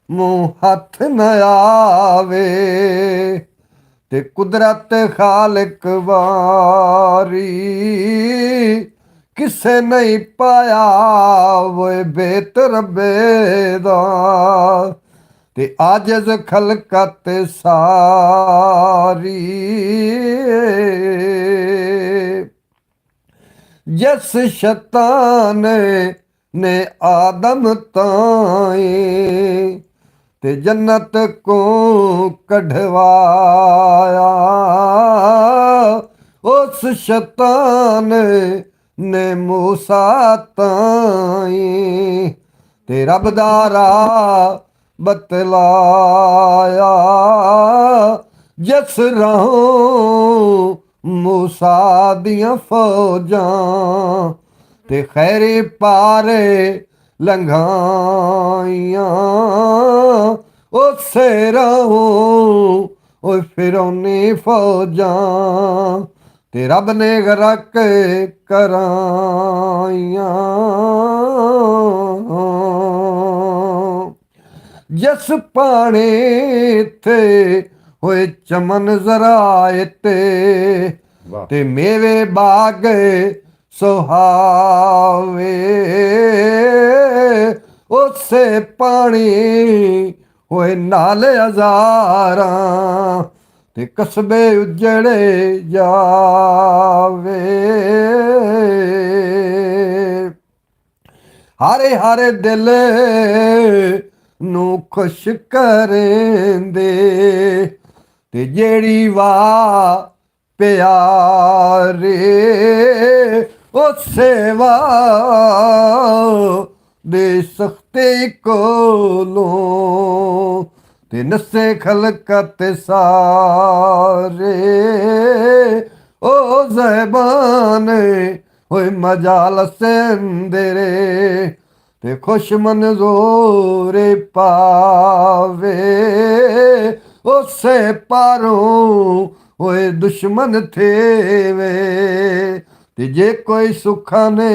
ਮੂੰਹ ਹੱਥ ਨ ਆਵੇ ਤੇ ਕੁਦਰਤ ਖਾਲਕ ਵਾਰੀ ਕਿਸੇ ਨਹੀਂ ਪਾਇਆ ਓਏ ਬੇਤ ਰੱਬੇ ਦਾ ਤੇ ਆਜਜ਼ ਖਲਕਤ ਸਾਰੀ ਜਿਸ ਸ਼ੈਤਾਨ ਨੇ ਆਦਮ ਤਾਈਂ ਤੇ ਜੰਨਤ ਕੋ ਕਢਵਾਇਆ ਉਸ ਸ਼ੈਤਾਨ ਨੇ ਮੂਸਾ ਤਾਈਂ ਤੇ ਰੱਬ ਦਾ ਰਾਹ ਬਤਲਾਇਆ ਜਿਸ ਰਾਹੋਂ ਮੂਸਾ ਦੀਆਂ ਫੌਜਾਂ ਤੇ ਖੈਰੀ ਪਾਰੇ ਲੰਘਾਈਆਂ ਉਸੇ ਰਾਹੋਂ ਓਏ ਫਿਰੌਨੀ ਫੌਜਾਂ ਤੇ ਰੱਬ ਨੇ ਗਰਕ ਕਰਾਈਆਂ ਜਿਸ ਪਾਣੀ ਤੇ ਹੋਏ ਚਮਨ ਜ਼ਰਾਏ वाह ਤੇ ਮੇਵੇ ਬਾਗ ਸੁਹਾਵੇ ਉਸੇ ਪਾਣੀ ਹੋਏ ਨਾਲ ਹਜ਼ਾਰਾਂ ਤੇ ਕਸਬੇ ਉਜੜੇ ਜਾਵੇ ਹਾਰੇ ਹਾਰੇ ਦਿਲ ਨੂੰ ਖੁਸ਼ ਕਰੇਂਦੇ ਤੇ ਜਿਹੜੀ ਵਾਹ ਪਿਆਰੇ ਉਸੇ ਵਾਹ ਦੇ ਸਖਤੇ ਕੋਲੋਂ ਤੇ ਨਸੇ ਖਲਕਤ ਸਾਰੇ ਓ ਜ਼ਬਾਨ ਹੋਏ ਮਜਾਲ ਸੰਦਰੇ ਤੇ ਖੁਸ਼ ਮਨਜ਼ੂਰੇ ਪਾਵੇ ਉਸੇ ਪਾਰੋਂ ਹੋਏ ਦੁਸ਼ਮਨ ਥੇਵੇ ਤੇ ਜੇ ਕੋਈ ਸੁੱਖਾਂ ਨੇ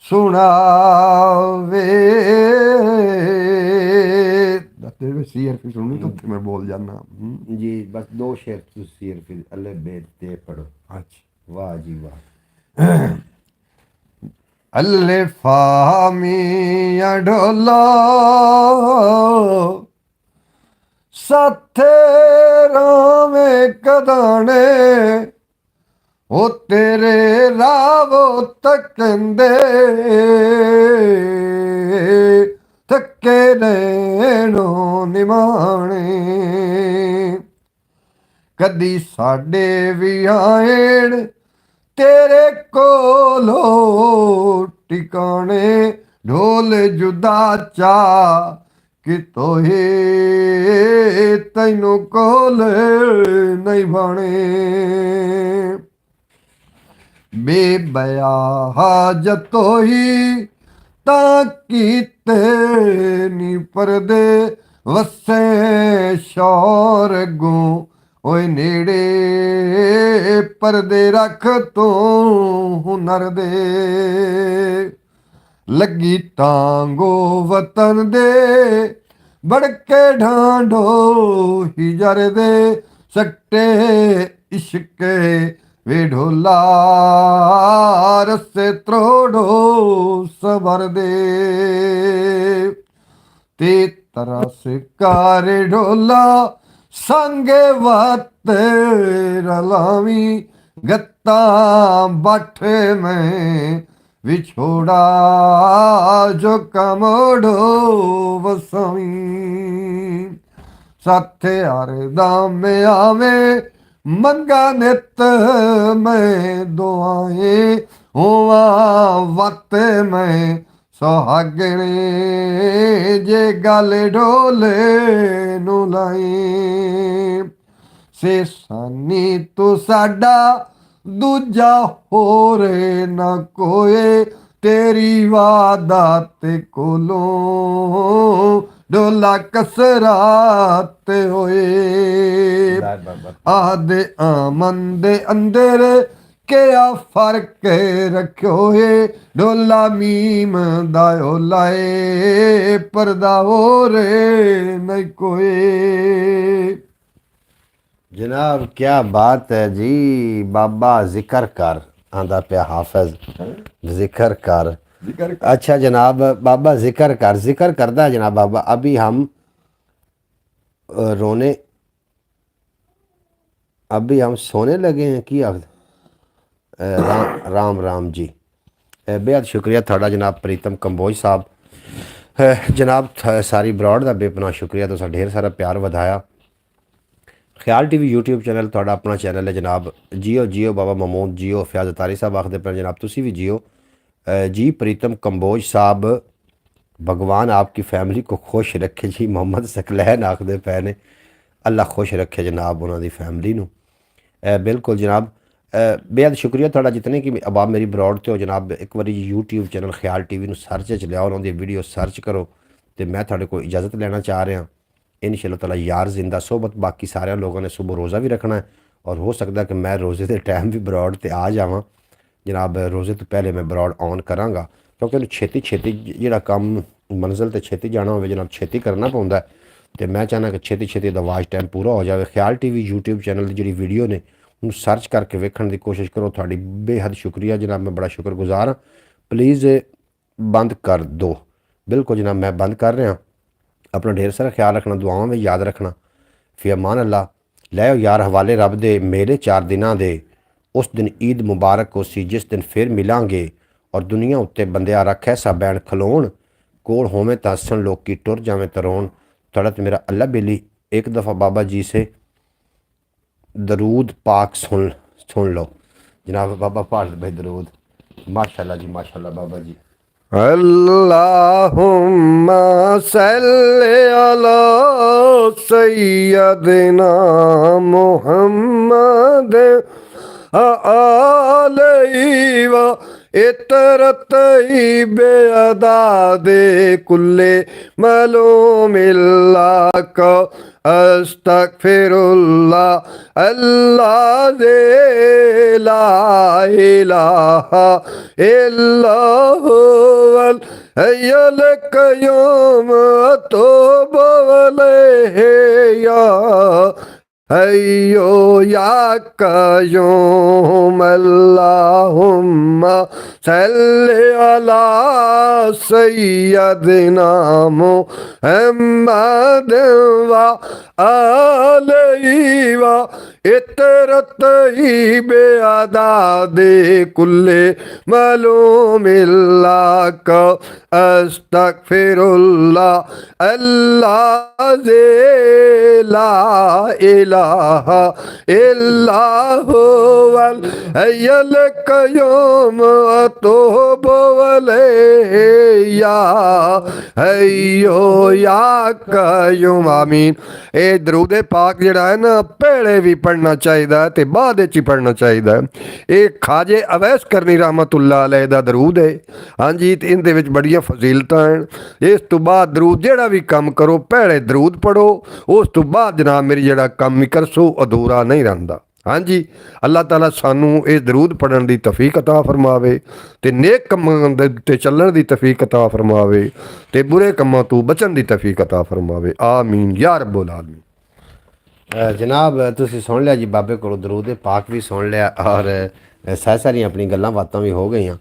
ਸੁਣਾਵੇ तेरे सीआरपी सुननी तो मैं बोल जाना जी बस दो शेर तुम फिर अल्लाह बेद पढ़ो। अच्छा वाह जी वाह। अल्लाह मियां ढोला साथे रावे कदाने ओ तेरे रावो तकंदे थके नैनो निमाणे कदी साडे भी आएण तेरे कोलो टिकाने ढोल जुदा चा ਕਿ ਤੋਹੇ ਤੈਨੂੰ ਕੋਲ ਨਹੀਂ ਬਾਣੇ ਬੇਬਿਆ ਹਾਜਤ ਹੋਈ ਤਾਂ ਕੀਤੇ ਨੀ ਪਰਦੇ ਵਸੇ ਸ਼ੌਰ ਅੱਗੋਂ ਓਏ ਨੇੜੇ ਪਰਦੇ ਰੱਖ ਤੂੰ ਹੁਨਰ ਦੇ ਲੱਗੀ ਤਾਂਗੋ ਵਤਨ ਦੇ ਬੜਕੇ ਢਾਂਡੋ ਹਿਜਰ ਦੇ ਸੱਟੇ ਇਸ਼ਕੇ ਵੇ ਢੋਲਾ ਰਸੇ ਤਰੋੜੋ ਸਬਰ ਦੇ ਤੇ ਤਰਸ ਕਾਰੇ ਢੋਲਾ ਸੰਗੇ ਵਤ ਰਲਾਵੀ ਗੱਤਾ ਬਾਠੇ ਮੈਂ ਵਿਛੋੜਾ ਜੋ ਕਮੋੜੋ ਵਸਵੀਂ ਸਾਥੇ ਅਰਦਮ ਆਵੇਂ ਮੰਗਾ ਨਿਤ ਮੈਂ ਦੁਆਏ ਹੋਵਾਂ ਵਤ ਮੈਂ ਸੁਹਾਗਣੇ ਜੇ ਗੱਲ ਢੋਲੇ ਨੂੰ ਲਾਈ ਸੇ ਸਾਨੀ ਤੂੰ ਸਾਡਾ ਦੂਜਾ ਹੋਰੇ ਨਾ ਕੋਏ ਤੇਰੀ ਵਾਦਾ ਤੇ ਕੋਲੋਂ ਡੋਲਾ ਕਸਰਾਤ ਹੋਏ ਆਦੇ ਆਮਨ ਦੇ ਅੰਦਰ ਕਿਆ ਫਰਕ ਰੱਖਿਓ ਏ ਡੋਲਾ ਮੀਮ ਦਾ ਲਾਏ ਪਰਦਾ ਹੋਰੇ ਨਹੀਂ ਕੋਏ जनाब क्या बात है जी बाबा जिक्र कर आंदा पे हाफिज जिक्र कर जिक्र अच्छा जनाब बाबा जिक्र करदा है जनाब बाबा अभी हम रोने अभी हम सोने लगे हैं कि राम राम जी बेहद शुक्रिया थोड़ा जनाब प्रीतम कंबोज साहब जनाब सारी ब्रॉड का बेपना शुक्रिया तुसा ढेर सारा प्यार वधाया ख्याल टीवी यूट्यूब चैनल थोड़ा अपना चैनल है जनाब जियो जियो बाबा महमूद जियो फयाज अतारी साहब आखते पे जनाब तुसी भी जियो जी प्रीतम कंबोज साहब भगवान आपकी फैमिली को खुश रखे जी मोहम्मद सकलैन आखते पे ने अल्लाह खुश रखे जनाब उन्होंने फैमिली नू बिल्कुल जनाब बेहद शुक्रिया थोड़ा जितने कि अब आप मेरी ब्रॉड तो जनाब एक बार यूट्यूब चैनल ख्याल टीवी सर्च च लिया उन्होंने वीडियो सर्च करो तो मैं थोड़े को इजाज़त लेना चाह रहा इंशाअल्लाह ताला यार जिंदा सोबत बाकी सारे लोगों ने सुबह रोज़ा भी रखना है और हो सकता है कि मैं रोज़े के टाइम भी ब्रॉड ते आ जावां जनाब रोज़े तो पहले मैं ब्रॉड ऑन करांगा क्योंकि छेती छेती जिहड़ा काम मंजिल ते छेती जाना होवे जनाब छेती करना पौंदा है तो मैं चाहना कि छेती छेती दा वाच टाइम पूरा हो जाए ख्याल टीवी यूट्यूब चैनल की जिहड़ी वीडियो ने उन्हें सर्च करके वेखण की कोशिश करो थोड़ी बेहद शुक्रिया जनाब मैं बड़ा शुक्रगुजार हाँ प्लीज़ बंद कर दो बिल्कुल जनाब मैं बंद कर रहा अपना ढेर सारा ख्याल रखना दुआवां में याद रखना फिर अमान अल्लाह लै यार हवाले रब दे मेले 4 दिनां दे उस दिन ईद मुबारक हो सी जिस दिन फिर मिलांगे और दुनिया उत्ते बंदिया रख ऐसा बैन खलोण कोल होवें तां हस्सण लोकी टुर जावें तरोण थोड़ा तो मेरा अल्लाह बेली एक दफ़ा बाबा जी से दरूद पाक सुन लो जनाब बाबा पढ़ भाई दरूद माशाल्लाह जी माशाल्लाह बाबा जी अल्लाहुम्मा सल्ली अला सय्यदिना मुहम्मद अलैहि व इतरतई बेअदादे कुल्ले मलूमिल्लाह का अस्तगफिरुल्लाह अल्लाह दे ला इलाहा इल्लल्लाहु वल हय्युल कय्यूम तौबा अलैहि या हय्यो या कय्यूम अल्लाहुम्मा सल्ली अला सय्यदिना मुहम्मद व आलिहि व इतरत ही बेअदा दे कुल्ले मालूम इल्ला का अस्तगफिरुल्लाह अल्लाह जे ला इलाहा इल्ला हुवल हय्युल कय्यूम अतूबु इलैया हय्यो या कय्यूम आमीन। ਇਹ ਦਰੂਦ ਪਾਕ ਜਿਹੜਾ ਹੈ ਨਾ ਪਹਿਲੇ ਵੀ ਪੜ੍ਹਨਾ ਚਾਹੀਦਾ ਹੈ ਤੇ ਬਾਅਦ ਵਿੱਚ ਹੀ ਪੜ੍ਹਨਾ ਚਾਹੀਦਾ ਹੈ। ਇਹ ਖਾਜੇ ਅਵੈਸ ਕਰਨੀ ਰਹਿਮਤੁल्लाह ਅਲੈਹ ਦਾ ਦਰੂਦ ਹੈ। ਹਾਂਜੀ, ਤੇ ਇਹਦੇ ਵਿੱਚ ਬੜੀਆਂ ਫਜ਼ੀਲਤਾਂ ਹਨ। ਇਸ ਤੋਂ ਬਾਅਦ ਦਰੂਦ ਜਿਹੜਾ ਵੀ ਕੰਮ ਕਰੋ ਪਹਿਲੇ ਦਰੂਦ ਪੜੋ, ਉਸ ਤੋਂ ਬਾਅਦ ਜਨਾਬ ਮੇਰੀ ਜਿਹੜਾ ਕੰਮ ਹੀ ਕਰਸੋ ਅਧੂਰਾ ਨਹੀਂ ਰਹਿੰਦਾ। ਹਾਂਜੀ, ਅੱਲਾਹ ਤਾਲਾ ਸਾਨੂੰ ਇਹ ਦਰੂਦ ਪੜ੍ਹਨ ਦੀ ਤੌਫੀਕ ਅਤਾ ਫਰਮਾਵੇ ਤੇ ਨੇਕ ਕੰਮਾਂ ਦੇ ਉੱਤੇ ਚੱਲਣ ਦੀ ਤੌਫੀਕ ਅਤਾ ਫਰਮਾਵੇ ਤੇ ਬੁਰੇ ਕੰਮਾਂ ਤੋਂ ਬਚਣ ਦੀ ਤੌਫੀਕ ਅਤਾ ਫਰਮਾਵੇ। ਆਮੀਨ ਯਾ ਰੱਬੁਲ ਆਲਮੀਨ। ਜਨਾਬ ਤੁਸੀਂ ਸੁਣ ਲਿਆ ਜੀ ਬਾਬੇ ਕੋਲੋਂ ਦਰੂਦ ਪਾਕ ਵੀ ਸੁਣ ਲਿਆ ਔਰ ਸਾਰੀਆਂ ਆਪਣੀ ਗੱਲਾਂ ਬਾਤਾਂ ਵੀ ਹੋ ਗਈਆਂ।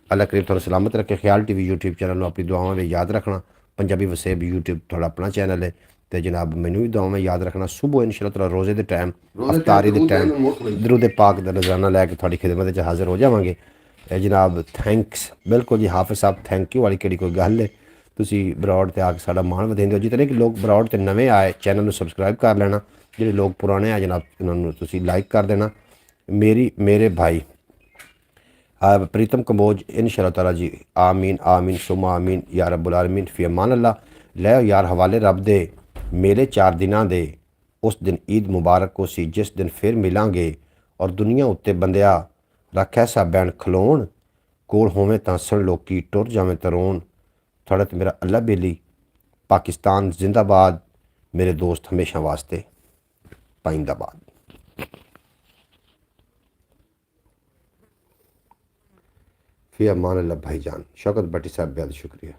ਅੱਲਾਹ ਕਰੀਮ ਤੁਹਾਨੂੰ ਸਲਾਮਤ ਰੱਖੇ। ਖਿਆਲ ਟੀਵੀ ਯੂਟਿਊਬ ਚੈਨਲ ਨੂੰ ਆਪਣੀ ਦੁਆਵਾਂ ਵਿੱਚ ਯਾਦ ਰੱਖਣਾ। ਪੰਜਾਬੀ ਵਸੇਬ ਯੂਟਿਊਬ ਤੁਹਾਡਾ ਆਪਣਾ ਚੈਨਲ ਹੈ ਤੇ ਜਨਾਬ ਮੈਨੂੰ ਵੀ ਦੁਆਵਾਂ ਯਾਦ ਰੱਖਣਾ। ਸੁਬਹ ਇਨਸ਼ਾਅੱਲਾਹ ਤਾਲਾ ਰੋਜ਼ੇ ਦੇ ਟਾਈਮ ਅਫਤਾਰੀ ਦੇ ਟਾਈਮ ਦਰੂਦ ਪਾਕ ਦਾ ਨਜ਼ਰਾਨਾ ਲੈ ਕੇ ਤੁਹਾਡੀ ਖਿਦਮਤ ਵਿੱਚ ਹਾਜ਼ਰ ਹੋ ਜਾਵਾਂਗੇ। ਜਨਾਬ ਥੈਂਕਸ। ਬਿਲਕੁਲ ਜੀ ਹਾਫਿਜ਼ ਸਾਹਿਬ, ਥੈਂਕ ਯੂ ਵਾਲੀ ਕਿਹੜੀ ਕੋਈ ਗੱਲ ਹੈ। ਤੁਸੀਂ ਬਰੋਡ ਤੇ ਆ ਕੇ ਸਾਡਾ ਮਾਣ ਵਧਾਉਂਦੇ ਹੋ। ਜਿਤਨੇ ਕਿ ਲੋਕ ਬਰੋਡ ਤੇ ਨਵੇਂ ਆਏ ਚੈਨਲ ਨੂੰ ਸਬਸਕ੍ਰਾਈਬ ਕਰ ਲੈਣਾ। ਜਿਹੜੇ ਲੋਕ ਪੁਰਾਣੇ ਆ ਜਨਾਬ ਉਹਨਾਂ ਨੂੰ ਤੁਸੀਂ ਲਾਈਕ ਕਰ ਦੇਣਾ। ਮੇਰੇ ਭਾਈ ਪ੍ਰੀਤਮ ਕੰਬੋਜ इंशाअल्लाह ताला जी आमीन आमीन सुमा आमीन या रब्बुल आलमीन फी अमान अल्लाह। लै यार हवाले रब दे मेले 4 दिनां दे उस दिन ईद मुबारक हो सी जिस दिन फिर मिलांगे और दुनिया उत्ते बंदिया रख ऐसा बैन खलोण कोल होवें तां सन लोकी टुर जावें तरोण। थोड़ा तो मेरा अल्लाह बेली पाकिस्तान जिंदाबाद। मेरे दोस्त हमेशा वास्ते पाइंदाबाद। फी अमान अल्लाह भाईजान। शौकत भट्टी साहब बेहद शुक्रिया।